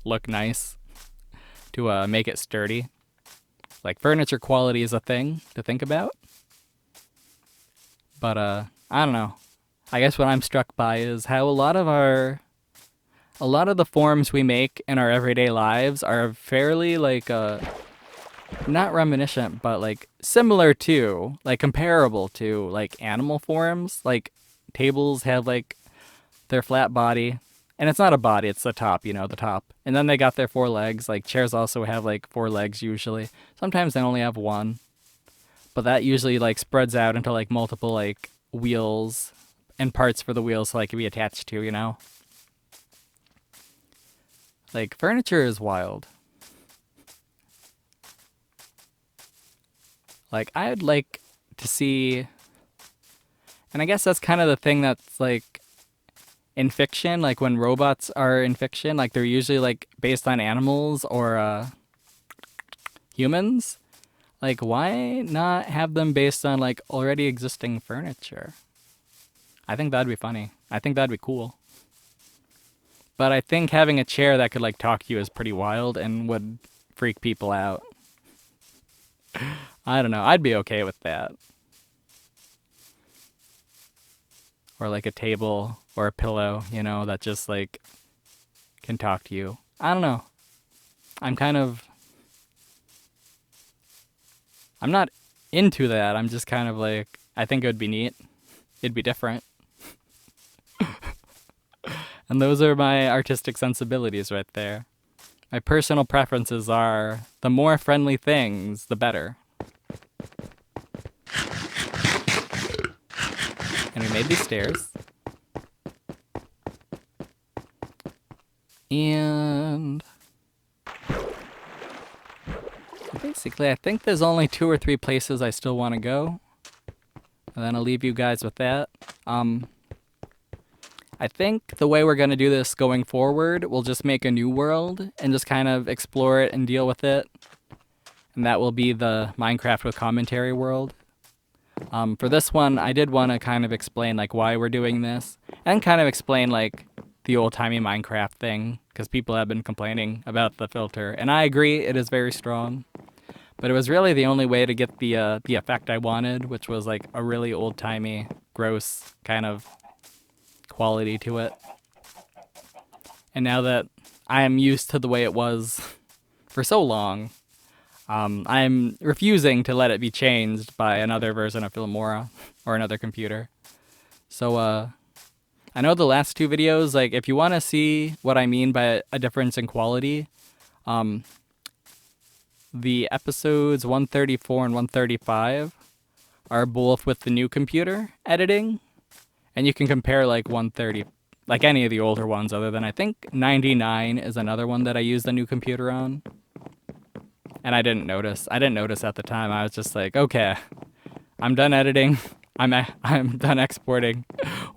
look nice, to make it sturdy. Like furniture quality is a thing to think about. But I don't know. I guess what I'm struck by is how a lot of the forms we make in our everyday lives are fairly like not reminiscent, but like similar to, like comparable to like animal forms. Like tables have like their flat body, and it's not a body, it's the top, you know, the top. And then they got their 4 legs. Like chairs also have like 4 legs usually. Sometimes they only have 1. But that usually like spreads out into like multiple like wheels and parts for the wheels to like be attached to, you know? Like furniture is wild. Like I'd like to see, and I guess that's kind of the thing that's like in fiction, like when robots are in fiction, like they're usually like based on animals or humans. Like why not have them based on like already existing furniture? I think that'd be funny. I think that'd be cool. But I think having a chair that could like talk to you is pretty wild and would freak people out. I don't know. I'd be okay with that. Or like a table or a pillow, you know, that just like can talk to you. I don't know. I'm not into that. I'm just kind of like, I think it would be neat. It'd be different. And those are my artistic sensibilities right there. My personal preferences are the more friendly things, the better. And we made these stairs. And basically, I think there's only 2 or 3 places I still want to go. And then I'll leave you guys with that. I think the way we're going to do this going forward, we'll just make a new world and just kind of explore it and deal with it. And that will be the Minecraft with commentary world. For this one, I did want to kind of explain like why we're doing this and kind of explain like the old-timey Minecraft thing, because people have been complaining about the filter. And I agree, it is very strong. But it was really the only way to get the effect I wanted, which was like a really old-timey, gross kind of quality to it. And now that I am used to the way it was for so long, I'm refusing to let it be changed by another version of Filmora or another computer. So I know the last 2 videos, like if you want to see what I mean by a difference in quality, the episodes 134 and 135 are both with the new computer editing. And you can compare like 130, like any of the older ones other than I think 99 is another one that I used the new computer on. And I didn't notice. I didn't notice at the time. I was just like, okay, I'm done editing. I'm done exporting.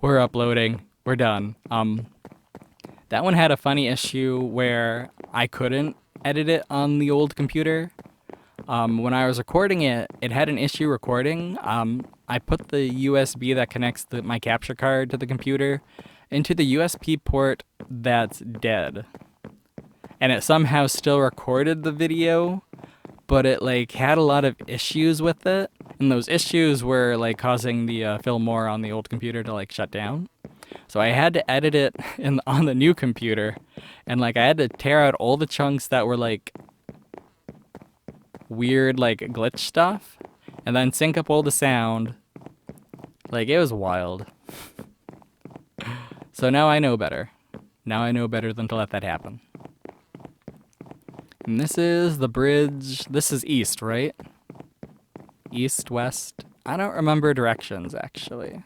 We're uploading. We're done. That one had a funny issue where I couldn't edit it on the old computer. When I was recording it, it had an issue recording. I put the USB that connects my capture card to the computer into the USB port that's dead. And it somehow still recorded the video, but it like had a lot of issues with it. And those issues were like causing the Filmora on the old computer to like shut down. So I had to edit it on the new computer. And like I had to tear out all the chunks that were like weird like glitch stuff and then sync up all the sound. Like it was wild. So now I know better. Now I know better than to let that happen. And this is the bridge. This is east, right? East, west. I don't remember directions actually.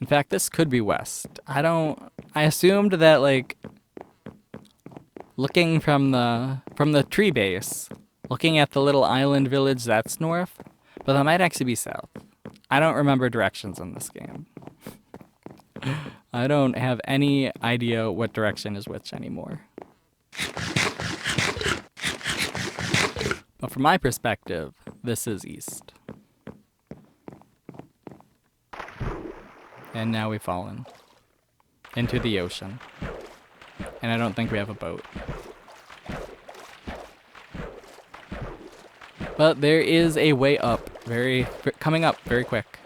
In fact, this could be west. I assumed that like looking from the tree base, looking at the little island village, that's north, but that might actually be south. I don't remember directions in this game. I don't have any idea what direction is which anymore. But from my perspective, this is east. And now we've fallen into the ocean. And I don't think we have a boat. But there is a way up, coming up very quick.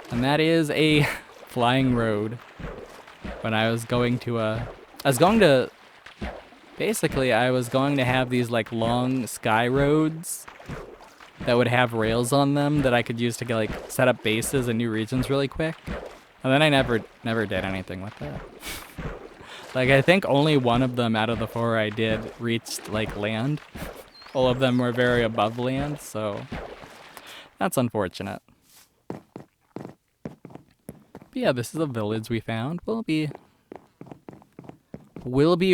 And that is a flying road. When I was going to basically I was going to have these like long sky roads that would have rails on them that I could use to like set up bases in new regions really quick. And then I never did anything with that. Like I think only one of them out of the 4 I did reached like land. All of them were very above land, so that's unfortunate. But yeah, this is a village we found. We'll be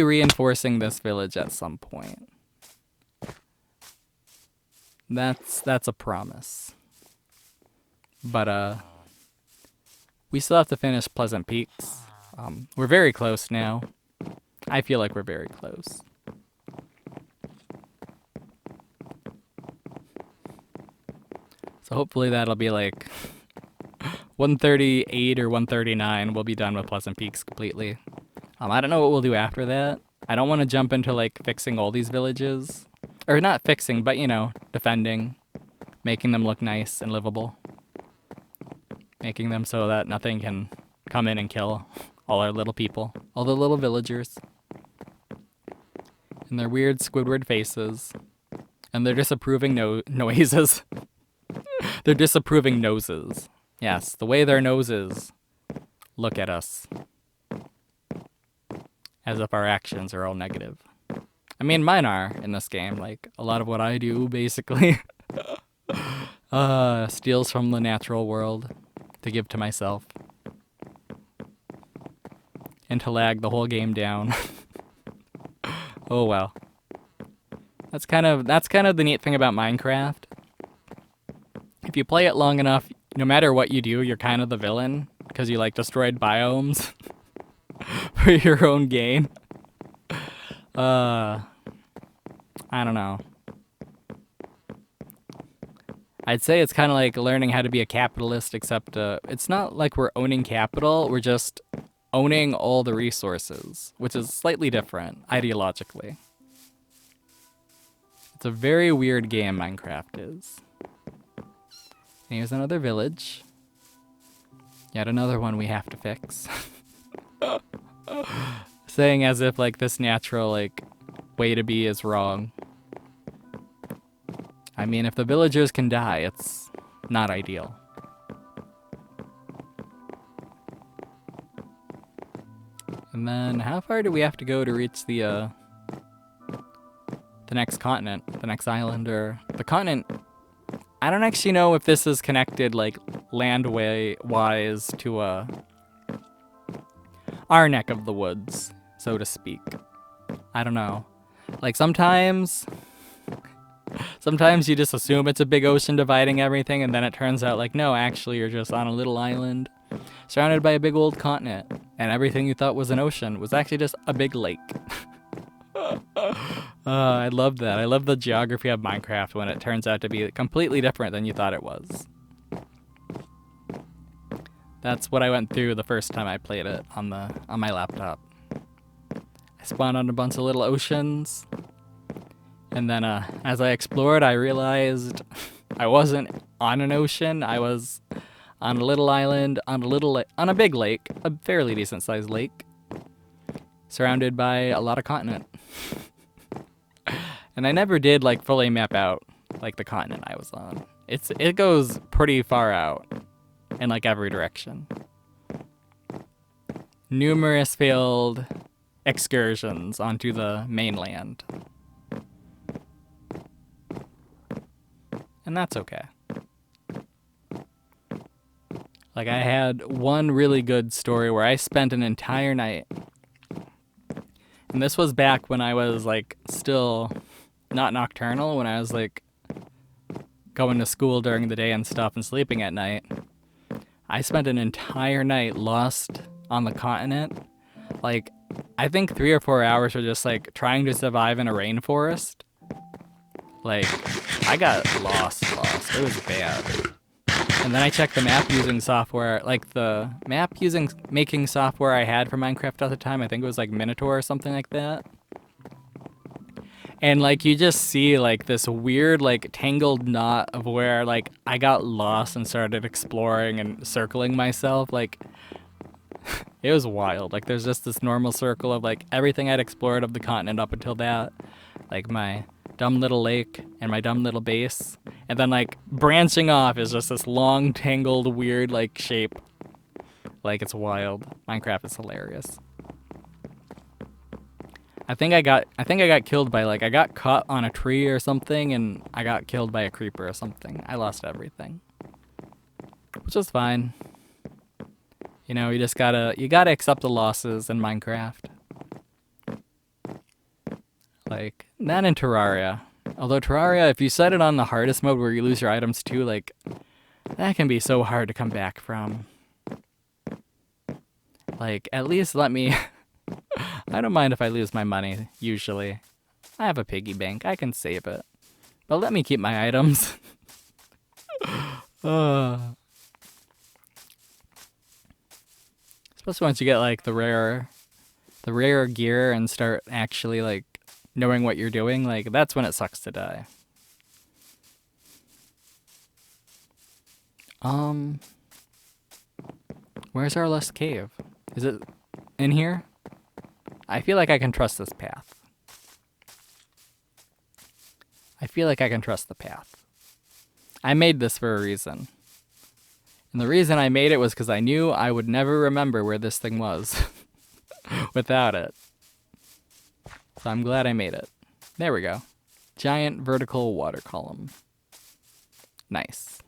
reinforcing this village at some point. That's a promise. But we still have to finish Pleasant Peaks. We're very close now. I feel like we're very close. So hopefully that'll be like 138 or 139. We'll be done with Pleasant Peaks completely. I don't know what we'll do after that. I don't want to jump into like fixing all these villages. Or not fixing, but you know, defending. Making them look nice and livable. Making them so that nothing can come in and kill all our little people. All the little villagers. And their weird Squidward faces. And their disapproving noises. Their disapproving noses. Yes, the way their noses look at us. As if our actions are all negative. I mean, mine are in this game. Like, a lot of what I do, basically, steals from the natural world to give to myself. And to lag the whole game down. Oh, well. That's kind of the neat thing about Minecraft. If you play it long enough, no matter what you do, you're kind of the villain. Because you, like, destroyed biomes. For your own gain. I don't know. I'd say it's kind of like learning how to be a capitalist, except it's not like we're owning capital, we're just owning all the resources, which is slightly different, ideologically. It's a very weird game, Minecraft is. And here's another village. Yet another one we have to fix. Saying as if like this natural like way to be is wrong. I mean, if the villagers can die, it's not ideal. And then how far do we have to go to reach the next continent, the next island, or the continent? I don't actually know if this is connected like land-wise to our neck of the woods, so to speak. I don't know. Like sometimes you just assume it's a big ocean dividing everything, and then it turns out like, no, actually you're just on a little island surrounded by a big old continent, and everything you thought was an ocean was actually just a big lake. I love that. I love the geography of Minecraft when it turns out to be completely different than you thought it was. That's what I went through the first time I played it on my laptop. I spawned on a bunch of little oceans, and then as I explored, I realized I wasn't on an ocean. I was on a little island, on a big lake, a fairly decent sized lake, surrounded by a lot of continent. And I never did like fully map out like the continent I was on. It goes pretty far out in like every direction. Numerous failed excursions onto the mainland. And that's okay. Like I had one really good story where I spent an entire night. And this was back when I was like still not nocturnal, when I was like going to school during the day and stuff and sleeping at night. I spent an entire night lost on the continent. Like, I think 3 or 4 hours were just like trying to survive in a rainforest. Like, I got lost. It was bad. And then I checked the map using software, like the map using making software I had for Minecraft at the time. I think it was like Minotaur or something like that. And like you just see like this weird like tangled knot of where like I got lost and started exploring and circling myself. Like it was wild. Like there's just this normal circle of like everything I'd explored of the continent up until that. Like my dumb little lake and my dumb little base. And then like branching off is just this long tangled weird like shape. Like it's wild. Minecraft is hilarious. I think I got killed by like I got caught on a tree or something and I got killed by a creeper or something. I lost everything. Which is fine. You know, you gotta accept the losses in Minecraft. Like, not in Terraria. Although Terraria, if you set it on the hardest mode where you lose your items too, like, that can be so hard to come back from. Like, at least let me... I don't mind if I lose my money, usually. I have a piggy bank, I can save it. But let me keep my items. Especially once you get, like, the rare the rare gear and start actually like knowing what you're doing, like that's when it sucks to die. Where's our last cave? Is it in here? I feel like I can trust this path. I feel like I can trust the path. I made this for a reason. And the reason I made it was because I knew I would never remember where this thing was without it. So I'm glad I made it. There we go. Giant vertical water column. Nice.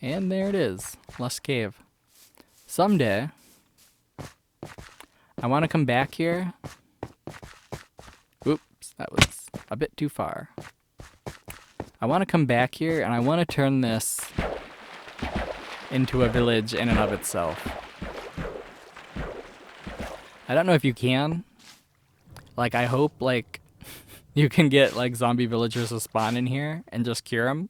And there it is. Lust Cave. Someday, I want to come back here. Oops, that was a bit too far. I want to come back here and I want to turn this into a village in and of itself. I don't know if you can. Like, I hope, like, you can get, like, zombie villagers to spawn in here and just cure them.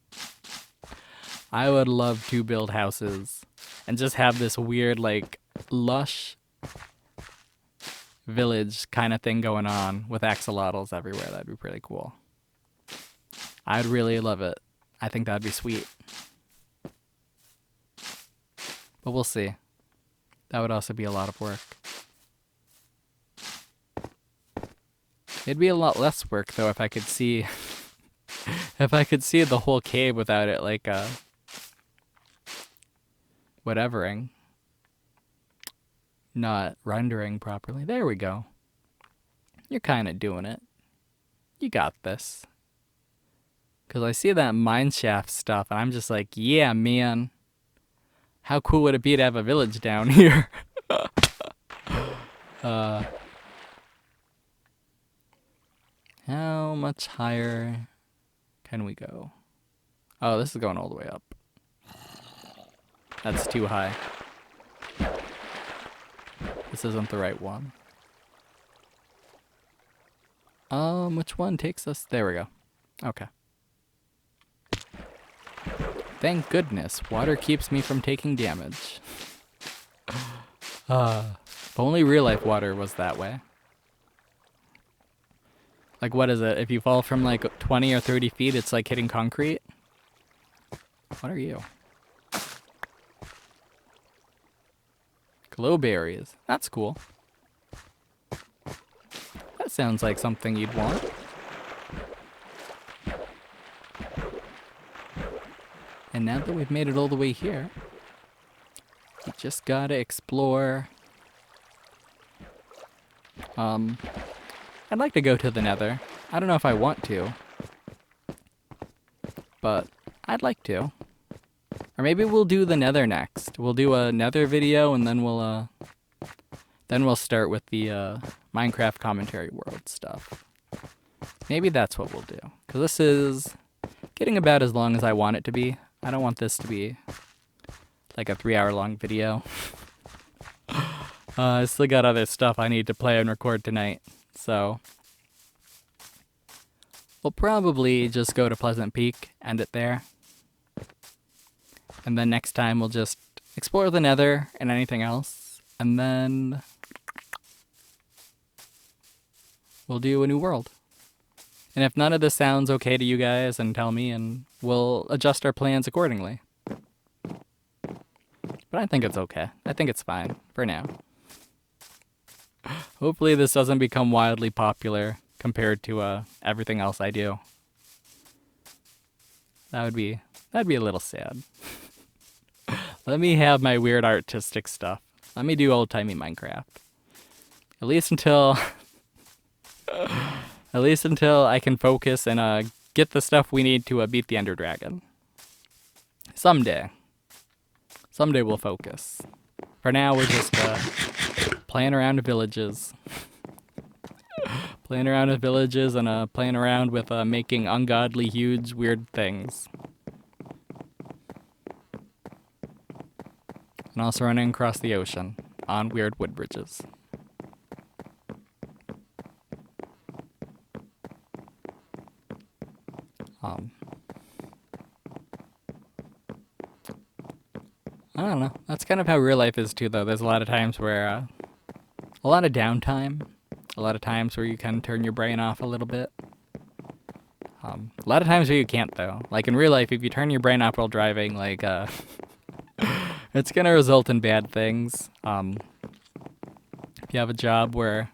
I would love to build houses and just have this weird, like, lush village kind of thing going on with axolotls everywhere. That'd be pretty cool. I'd really love it. I think that'd be sweet. But we'll see. That would also be a lot of work. It'd be a lot less work though if I could see if I could see the whole cave without it like whatevering. Not rendering properly. There we go. You're kind of doing it. You got this. Because I see that mineshaft stuff, and I'm just like, yeah, man. How cool would it be to have a village down here? How much higher can we go? Oh, this is going all the way up. That's too high. This isn't the right one. Which one takes us? There we go. Okay. Thank goodness, water keeps me from taking damage. If only real life water was that way. Like, what is it? If you fall from like 20 or 30 feet, it's like hitting concrete? What are you? Glowberries. That's cool. That sounds like something you'd want. And now that we've made it all the way here, we just gotta explore. I'd like to go to the Nether. I don't know if I want to, but I'd like to. Or maybe we'll do the Nether next. We'll do a Nether video and then we'll start with the Minecraft commentary world stuff. Maybe that's what we'll do. Cause this is getting about as long as I want it to be. I don't want this to be like a 3-hour-long video. I still got other stuff I need to play and record tonight. So we'll probably just go to Pleasant Peak, end it there. And then next time we'll just explore the Nether and anything else. And then we'll do a new world. And if none of this sounds okay to you guys, then tell me and we'll adjust our plans accordingly. But I think it's okay. I think it's fine for now. Hopefully this doesn't become wildly popular compared to everything else I do. That'd be a little sad. Let me have my weird artistic stuff. Let me do Old-Timey Minecraft. At least until I can focus and get the stuff we need to beat the Ender Dragon. Someday we'll focus. For now, we're just playing around villages. Playing around with villages and playing around with making ungodly, huge, weird things. And also running across the ocean on weird wood bridges. I don't know. That's kind of how real life is too, though. There's a lot of times where, a lot of downtime, a lot of times where you can turn your brain off a little bit. A lot of times where you can't, though. Like in real life, if you turn your brain off while driving, like, it's gonna result in bad things. If you have a job where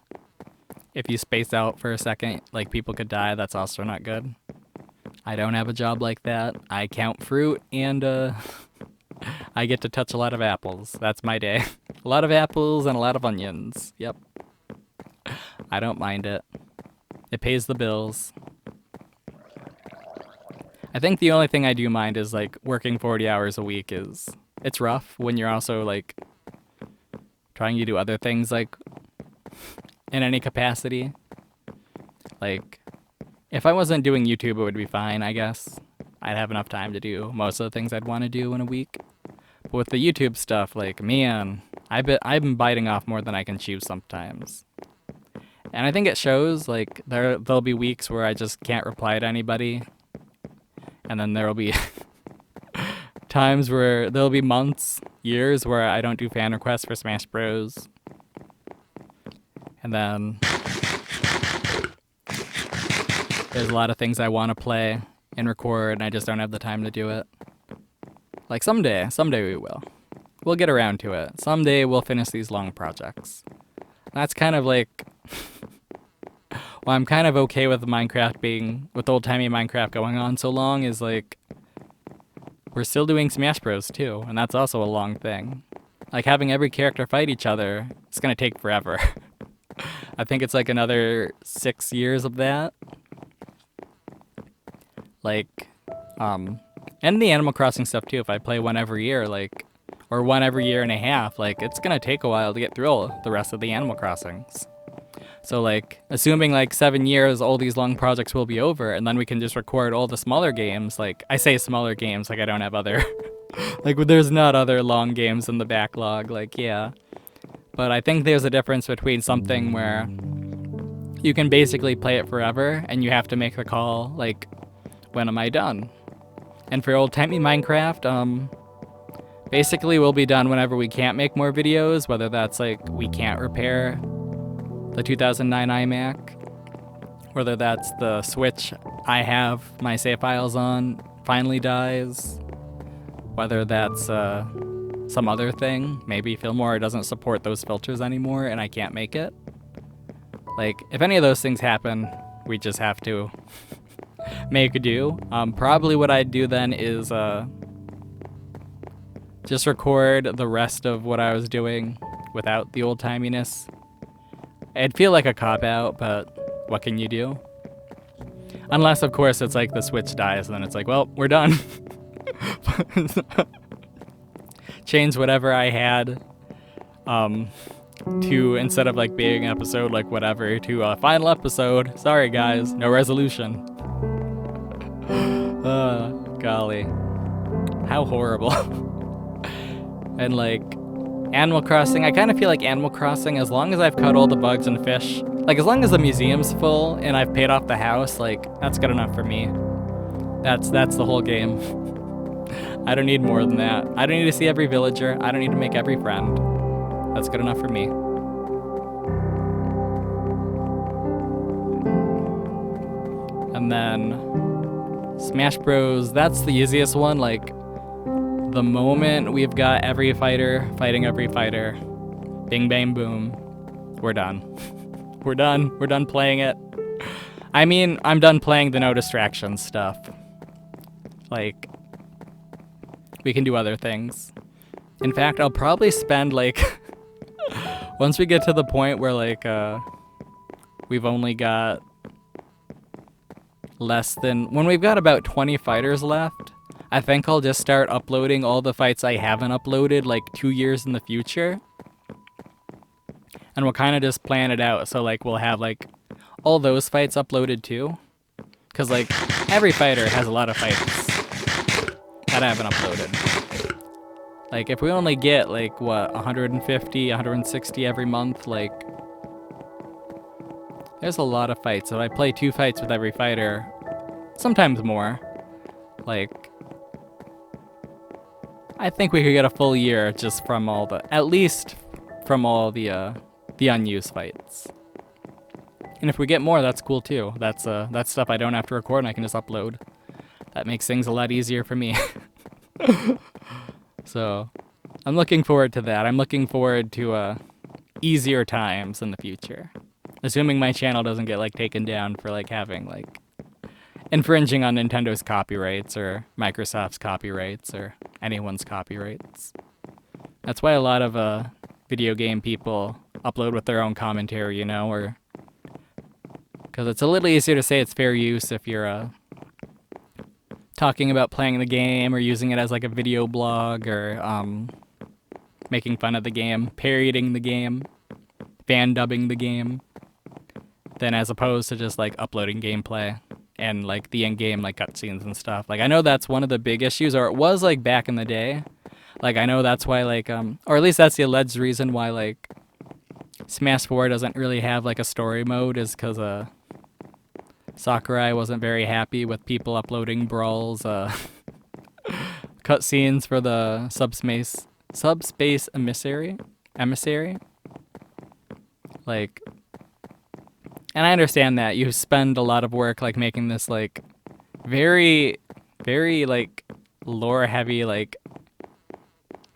if you space out for a second, like people could die, that's also not good. I don't have a job like that. I count fruit and I get to touch a lot of apples. That's my day. A lot of apples and a lot of onions. Yep. I don't mind it. It pays the bills. I think the only thing I do mind is like working 40 hours a week is it's rough when you're also like trying to do other things like in any capacity. Like if I wasn't doing YouTube, it would be fine, I guess. I'd have enough time to do most of the things I'd want to do in a week. But with the YouTube stuff, like, man, I've been biting off more than I can chew sometimes. And I think it shows, like, there'll be weeks where I just can't reply to anybody. And then there'll be times where there'll be months, years where I don't do fan requests for Smash Bros. And then there's a lot of things I want to play and record, and I just don't have the time to do it. Like someday we will. We'll get around to it. Someday we'll finish these long projects. That's kind of like, well, I'm kind of okay with with Old-Timey Minecraft going on so long is like, we're still doing Smash Bros too, and that's also a long thing. Like having every character fight each other, it's gonna take forever. I think it's like another 6 years of that. Like, and the Animal Crossing stuff too, if I play one every year, like, or one every year and a half, like, it's gonna take a while to get through all the rest of the Animal Crossings. So, like, assuming, like, 7 years, all these long projects will be over, and then we can just record all the smaller games, like, I say smaller games, like, I don't have other, like, there's not other long games in the backlog, like, yeah. But I think there's a difference between something where you can basically play it forever, and you have to make the call, like, when am I done? And for Old-Timey Minecraft, basically we'll be done whenever we can't make more videos, whether that's like we can't repair the 2009 iMac, whether that's the Switch I have my save files on finally dies, whether that's some other thing, maybe Fillmore doesn't support those filters anymore and I can't make it. Like, if any of those things happen, we just have to make do. Probably what I'd do then is just record the rest of what I was doing without the old-timiness. It'd feel like a cop-out, but what can you do? Unless, of course, it's like the Switch dies, and then it's like, well, we're done. Change whatever I had to, instead of like being an episode, like whatever, to a final episode. Sorry, guys, no resolution. Golly. How horrible. And like, Animal Crossing, I kind of feel like Animal Crossing, as long as I've caught all the bugs and fish, like as long as the museum's full and I've paid off the house, like, that's good enough for me. That's the whole game. I don't need more than that. I don't need to see every villager. I don't need to make every friend. That's good enough for me. And then Smash Bros, that's the easiest one. Like, the moment we've got every fighter fighting every fighter, bing bang boom, we're done. We're done playing it. I mean, I'm done playing the no distractions stuff. Like, we can do other things. In fact, I'll probably spend like once we get to the point where like we've only got when we've got about 20 fighters left, I think I'll just start uploading all the fights I haven't uploaded like 2 years in the future. And we'll kind of just plan it out. So like we'll have like all those fights uploaded too. Cause like every fighter has a lot of fights that I haven't uploaded. Like if we only get like what, 150, 160 every month, like there's a lot of fights. So I play 2 fights with every fighter, sometimes more. Like I think we could get a full year just from all the, at least from all the unused fights. And if we get more, that's cool too. That's stuff I don't have to record and I can just upload. That makes things a lot easier for me. So, I'm looking forward to that. I'm looking forward to easier times in the future. Assuming my channel doesn't get like taken down for like having like infringing on Nintendo's copyrights or Microsoft's copyrights or anyone's copyrights. That's why a lot of video game people upload with their own commentary, you know, or because it's a little easier to say it's fair use if you're talking about playing the game or using it as like a video blog or making fun of the game, parodying the game, fan dubbing the game, than as opposed to just like uploading gameplay and like the in-game like cutscenes and stuff. Like I know that's one of the big issues, or it was like back in the day. Like I know that's why like or at least that's the alleged reason why like Smash 4 doesn't really have like a story mode, is because Sakurai wasn't very happy with people uploading brawls cutscenes for the subspace emissary. Like, and I understand that you spend a lot of work like making this like very like lore heavy like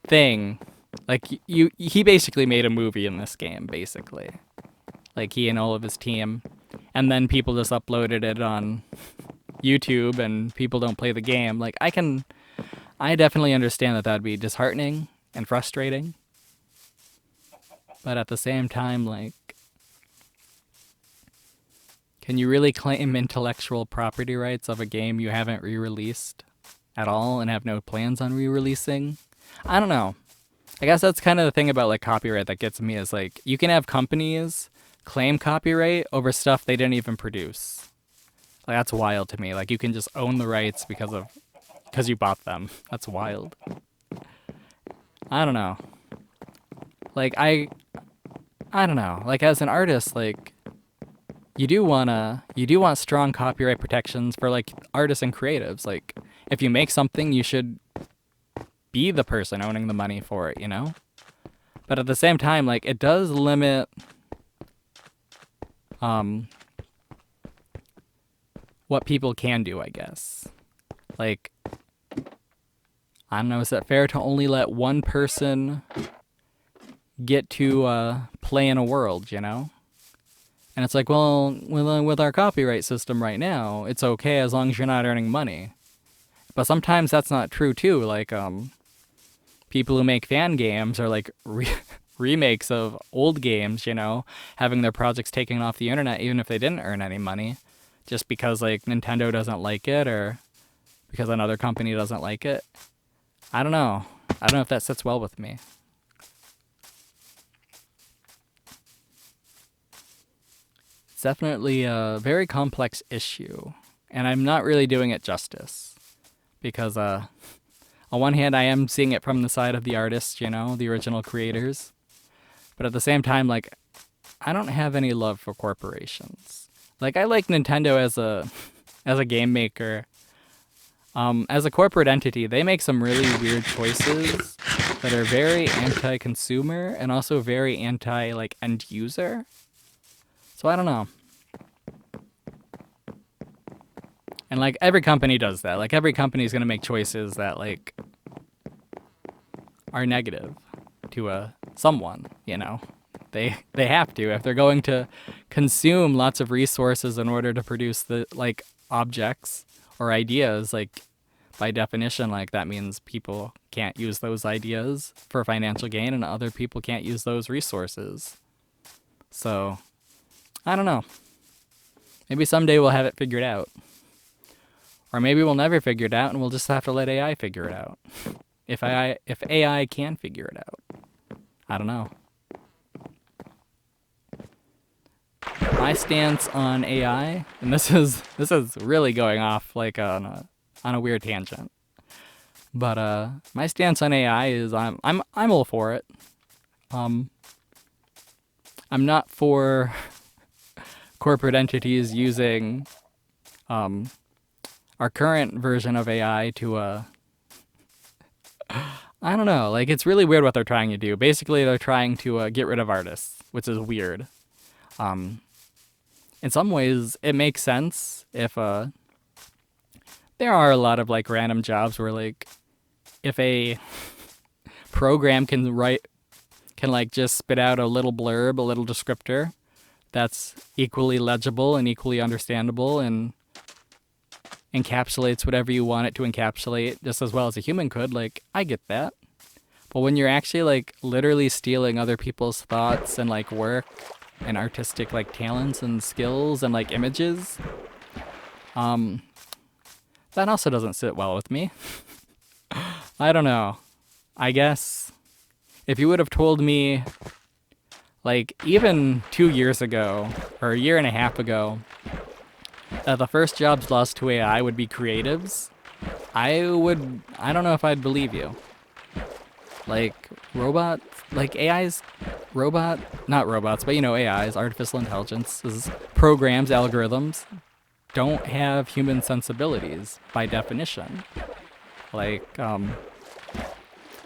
thing. Like he basically made a movie in this game, basically. Like he and all of his team. And then people just uploaded it on YouTube and people don't play the game. Like I definitely understand that that'd be disheartening and frustrating. But at the same time, like, can you really claim intellectual property rights of a game you haven't re-released at all and have no plans on re-releasing? I don't know. I guess that's kind of the thing about like copyright that gets me, is like you can have companies claim copyright over stuff they didn't even produce. Like that's wild to me. Like you can just own the rights because you bought them. That's wild. I don't know. Like I don't know. Like as an artist, like you do want strong copyright protections for like artists and creatives. Like if you make something, you should be the person owning the money for it, you know? But at the same time, like it does limit what people can do, I guess. Like, I don't know, is it fair to only let one person get to play in a world, you know? And it's like, well, with our copyright system right now, it's okay as long as you're not earning money. But sometimes that's not true too. Like, people who make fan games are like remakes of old games, you know, having their projects taken off the internet even if they didn't earn any money, just because like Nintendo doesn't like it or because another company doesn't like it. I don't know. I don't know if that sits well with me. It's definitely a very complex issue, and I'm not really doing it justice because on one hand I am seeing it from the side of the artists, you know, the original creators. But at the same time, like, I don't have any love for corporations. Like, I like Nintendo as a game maker. As a corporate entity, they make some really weird choices that are very anti-consumer and also very anti, like, end user. So I don't know. And, like, every company does that. Like, every company is going to make choices that, like, are negative to someone, you know. They have to. If they're going to consume lots of resources in order to produce the, like, objects or ideas, like, by definition, like, that means people can't use those ideas for financial gain and other people can't use those resources. So, I don't know. Maybe someday we'll have it figured out. Or maybe we'll never figure it out and we'll just have to let AI figure it out. If AI can figure it out. I don't know. My stance on AI, and this is really going off like on a weird tangent. But my stance on AI is I'm all for it. I'm not for corporate entities using our current version of AI to I don't know. Like, it's really weird what they're trying to do. Basically, they're trying to get rid of artists, which is weird. Um, in some ways, it makes sense if there are a lot of like random jobs where like if a program can like just spit out a little blurb, a little descriptor that's equally legible and equally understandable and encapsulates whatever you want it to encapsulate just as well as a human could, like, I get that. But when you're actually like literally stealing other people's thoughts and like work and artistic like talents and skills and like images, that also doesn't sit well with me. I don't know. I guess if you would have told me like even 2 years ago or a year and a half ago the first jobs lost to AI would be creatives, I don't know if I'd believe you. Like robots, like AI's not robots, but you know, AI's, artificial intelligence's programs, algorithms, don't have human sensibilities by definition. Like,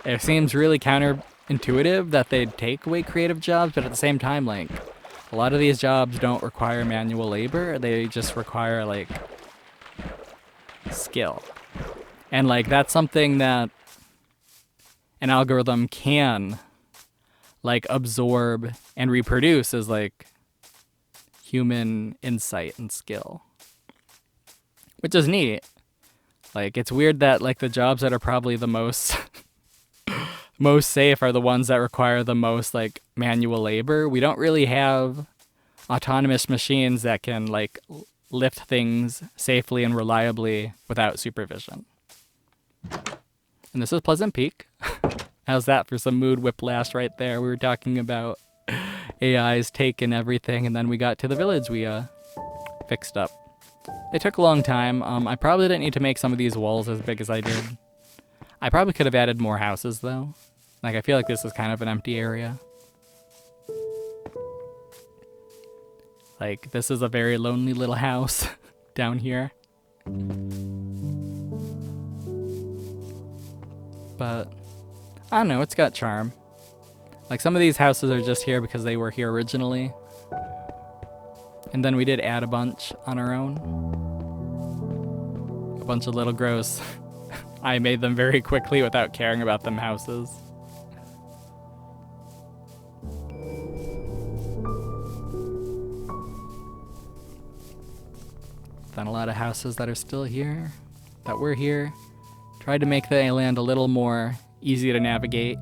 it seems really counterintuitive that they'd take away creative jobs, but at the same time, like, a lot of these jobs don't require manual labor. They just require, like, skill. And, like, that's something that an algorithm can, like, absorb and reproduce as, like, human insight and skill. Which is neat. Like, it's weird that, like, the jobs that are probably the most most safe are the ones that require the most, like, manual labor. We don't really have autonomous machines that can, like, lift things safely and reliably without supervision. And this is Pleasant Peak. How's that for some mood whiplash right there? We were talking about AI's taken everything, and then we got to the village we fixed up. It took a long time. I probably didn't need to make some of these walls as big as I did. I probably could have added more houses, though. Like, I feel like this is kind of an empty area. Like, this is a very lonely little house down here. But, I don't know, it's got charm. Like, some of these houses are just here because they were here originally. And then we did add a bunch on our own. A bunch of little gross. I made them very quickly without caring about them houses. Then a lot of houses that are still here, that were here. Tried to make the land a little more easy to navigate.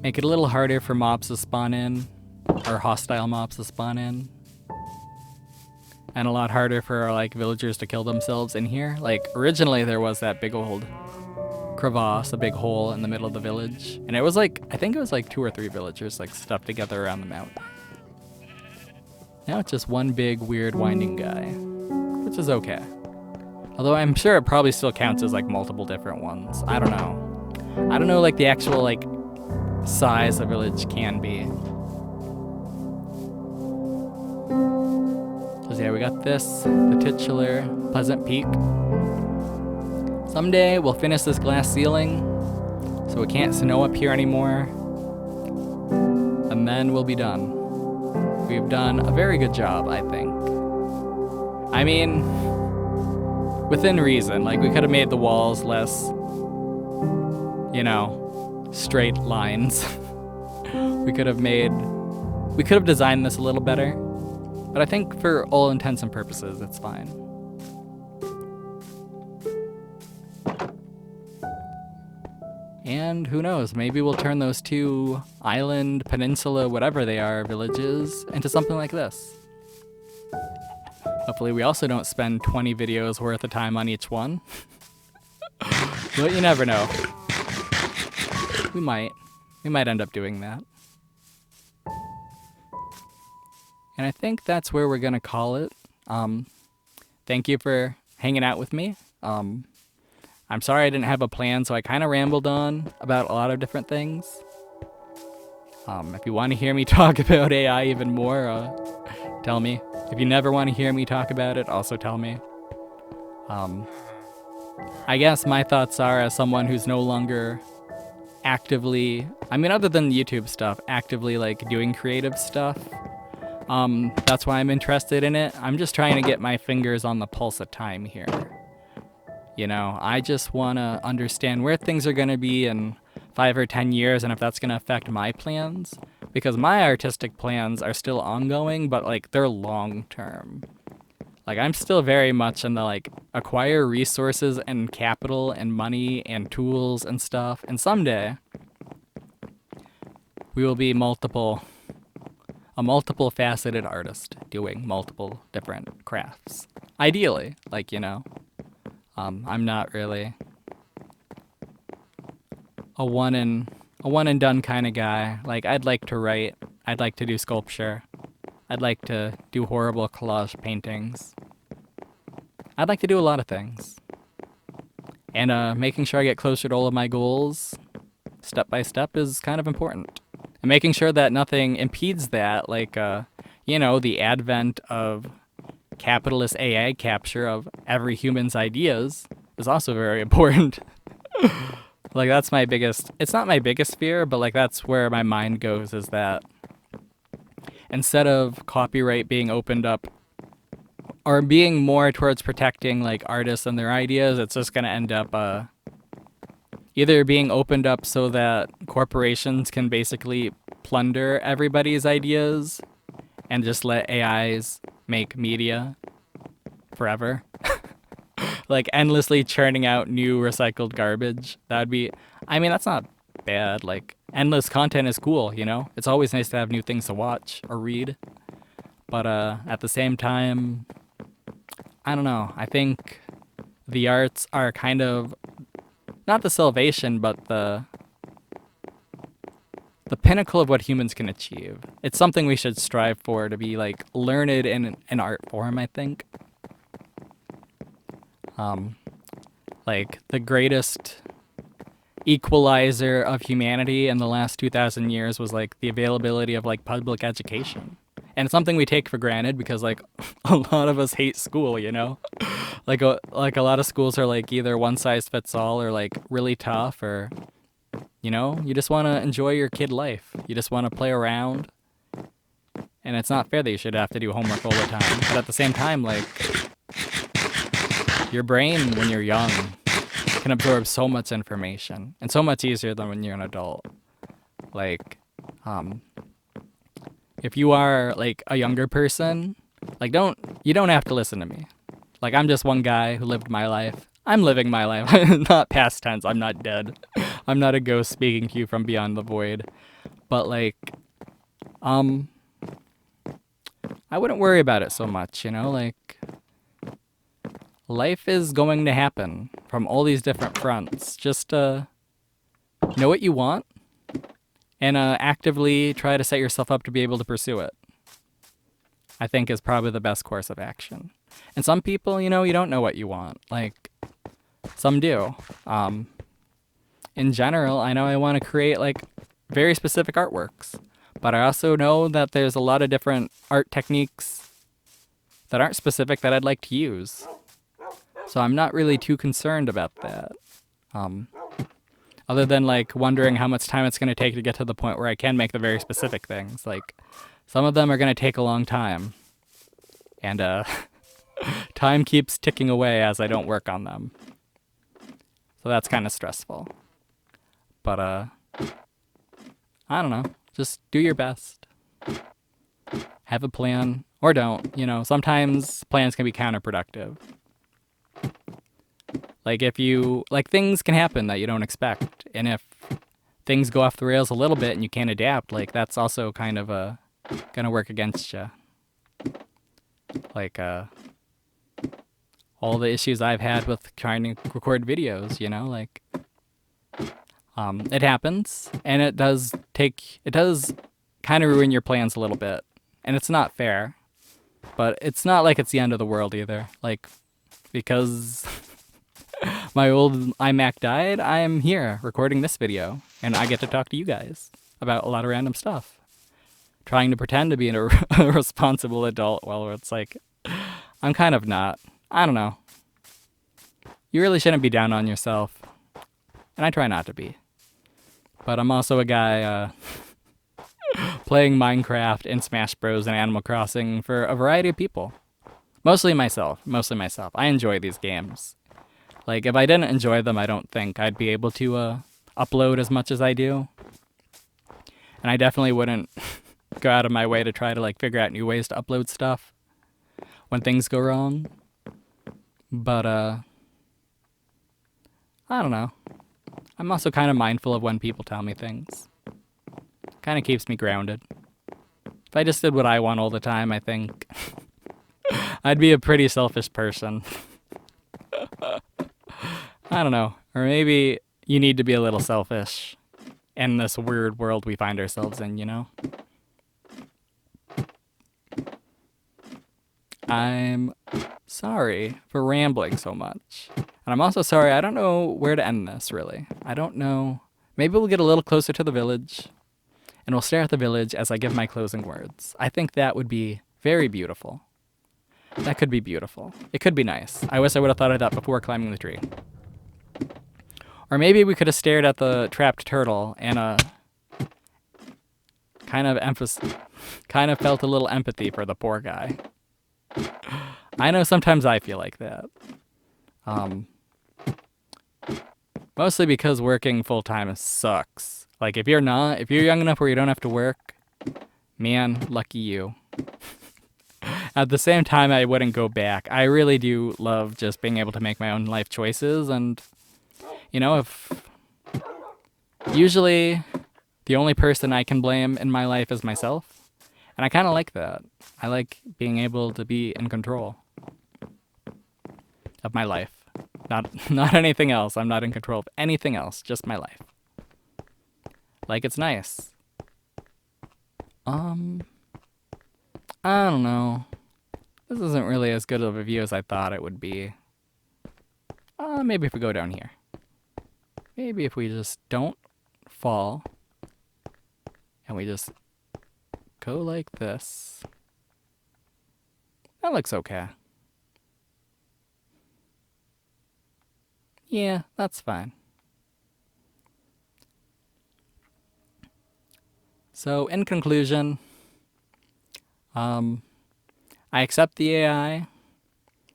Make it a little harder for mobs to spawn in, or hostile mobs to spawn in. And a lot harder for, like, villagers to kill themselves in here. Like, originally there was that big old crevasse, a big hole in the middle of the village. And it was like, I think it was like 2 or 3 villagers, like, stuffed together around the mountain. Now it's just one big, weird, winding guy. Which is okay. Although I'm sure it probably still counts as, like, multiple different ones. I don't know. I don't know, like, the actual, like, size a village can be. So yeah, we got this, the titular Pleasant Peak. Someday we'll finish this glass ceiling, so it can't snow up here anymore. And then we'll be done. We've done a very good job, I think. I mean, within reason. Like, we could have made the walls less, you know, straight lines. We could have designed this a little better. But I think for all intents and purposes, it's fine. And who knows, maybe we'll turn those 2 island, peninsula, whatever they are, villages into something like this. Hopefully we also don't spend 20 videos worth of time on each one. But you never know. We might end up doing that. And I think that's where we're going to call it. Thank you for hanging out with me. I'm sorry I didn't have a plan, so I kind of rambled on about a lot of different things. If you want to hear me talk about AI even more, tell me. If you never want to hear me talk about it, also tell me. I guess my thoughts are, as someone who's no longer actively, I mean, other than the YouTube stuff, actively like doing creative stuff. That's why I'm interested in it. I'm just trying to get my fingers on the pulse of time here. You know, I just want to understand where things are going to be in 5 or 10 years and if that's going to affect my plans. Because my artistic plans are still ongoing, but like they're long term. Like I'm still very much in the like acquire resources and capital and money and tools and stuff. And someday we will be a multiple faceted artist doing multiple different crafts. Ideally, like, you know, I'm not really a one and done kind of guy. Like I'd like to write, I'd like to do sculpture, I'd like to do horrible collage paintings. I'd like to do a lot of things. And making sure I get closer to all of my goals step by step is kind of important. And making sure that nothing impedes that, like you know, the advent of capitalist AI capture of every human's ideas is also very important. Like that's my biggest, it's not my biggest fear, but like that's where my mind goes, is that instead of copyright being opened up or being more towards protecting like artists and their ideas, it's just going to end up either being opened up so that corporations can basically plunder everybody's ideas and just let AIs make media forever. Like endlessly churning out new recycled garbage. That would be, I mean, that's not bad. Like endless content is cool, you know? It's always nice to have new things to watch or read. But at the same time, I don't know. I think the arts are kind of not the salvation, but the pinnacle of what humans can achieve. It's something we should strive for, to be like learned in an art form, I think. Like the greatest equalizer of humanity in the last 2,000 years was like the availability of like public education. And it's something we take for granted because like a lot of us hate school, you know? Like a lot of schools are like either one size fits all or like really tough, or you know, you just want to enjoy your kid life. You just want to play around. And it's not fair that you should have to do homework all the time. But at the same time, like your brain when you're young can absorb so much information, and so much easier than when you're an adult. Like if you are like a younger person, like you don't have to listen to me. Like I'm just one guy who lived my life. I'm living my life. Not past tense. I'm not dead. I'm not a ghost speaking to you from beyond the void. But like I wouldn't worry about it so much, you know? Like life is going to happen from all these different fronts. Just know what you want and actively try to set yourself up to be able to pursue it. I think is probably the best course of action. And some people, you know, you don't know what you want. Like some do. In general, I know I want to create like very specific artworks, but I also know that there's a lot of different art techniques that aren't specific that I'd like to use. So I'm not really too concerned about that. Other than like wondering how much time it's going to take to get to the point where I can make the very specific things. Like some of them are going to take a long time. And time keeps ticking away as I don't work on them. So that's kind of stressful. But I don't know. Just do your best. Have a plan or don't. You know, sometimes plans can be counterproductive. Like if you, like things can happen that you don't expect. And if things go off the rails a little bit and you can't adapt, like that's also kind of gonna work against you. Like all the issues I've had with trying to record videos, you know, like it happens, and it does kind of ruin your plans a little bit, and it's not fair, but it's not like it's the end of the world either. Like because my old iMac died, I am here recording this video, and I get to talk to you guys about a lot of random stuff. Trying to pretend to be a responsible adult while it's like, I'm kind of not. I don't know. you really shouldn't be down on yourself. And I try not to be. But I'm also a guy playing Minecraft and Smash Bros. And Animal Crossing for a variety of people. Mostly myself. I enjoy these games. Like, if I didn't enjoy them, I don't think I'd be able to upload as much as I do. And I definitely wouldn't go out of my way to try to, like, figure out new ways to upload stuff when things go wrong. But, I don't know. I'm also kind of mindful of when people tell me things. Kind of keeps me grounded. If I just did what I want all the time, I think I'd be a pretty selfish person. I don't know. Or maybe you need to be a little selfish in this weird world we find ourselves in, you know? I'm sorry for rambling so much. And I'm also sorry, I don't know where to end this, really. I don't know. Maybe we'll get a little closer to the village, and we'll stare at the village as I give my closing words. I think that would be very beautiful. That could be beautiful. It could be nice. I wish I would have thought of that before climbing the tree. Or maybe we could have stared at the trapped turtle and kind of felt a little empathy for the poor guy. I know sometimes I feel like that. Mostly because working full time sucks. Like, if you're young enough where you don't have to work, man, lucky you. At the same time, I wouldn't go back. I really do love just being able to make my own life choices, and, you know, if usually the only person I can blame in my life is myself, and I kind of like that. I like being able to be in control of my life. Not anything else. I'm not in control of anything else, just my life. Like, it's nice. I don't know. This isn't really as good of a view as I thought it would be. Maybe if we go down here. Maybe if we just don't fall. And we just go like this. That looks okay. Yeah, that's fine. So, in conclusion, I accept the AI.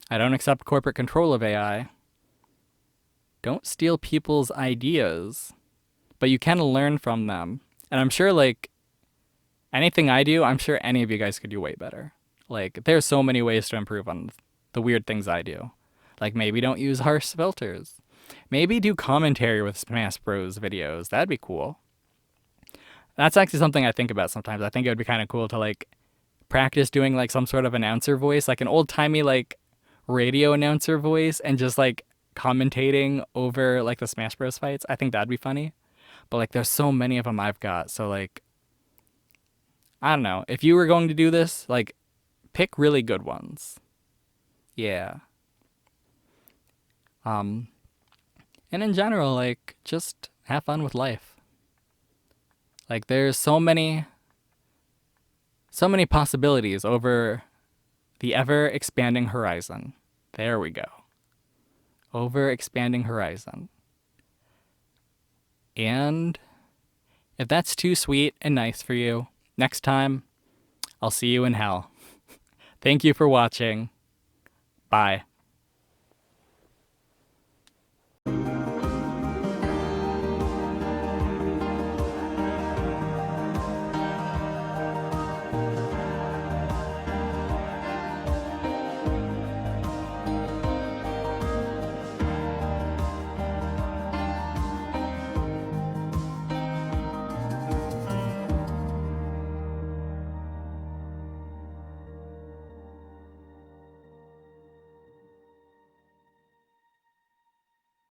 I don't accept corporate control of AI. Don't steal people's ideas, but you can learn from them. And I'm sure, like, anything I do, I'm sure any of you guys could do way better. Like, there's so many ways to improve on the weird things I do. Like, maybe don't use harsh filters. Maybe do commentary with Smash Bros. Videos. That'd be cool. That's actually something I think about sometimes. I think it would be kind of cool to, like, practice doing, like, some sort of announcer voice, like an old-timey, like, radio announcer voice, and just, like, commentating over, like, the Smash Bros. Fights. I think that'd be funny. But, like, there's so many of them I've got, so, like, I don't know. If you were going to do this, like, pick really good ones. Yeah. And in general, like, just have fun with life. Like, there's so many possibilities over the ever-expanding horizon. There we go. Over-expanding horizon. And if that's too sweet and nice for you, next time, I'll see you in hell. Thank you for watching. Bye.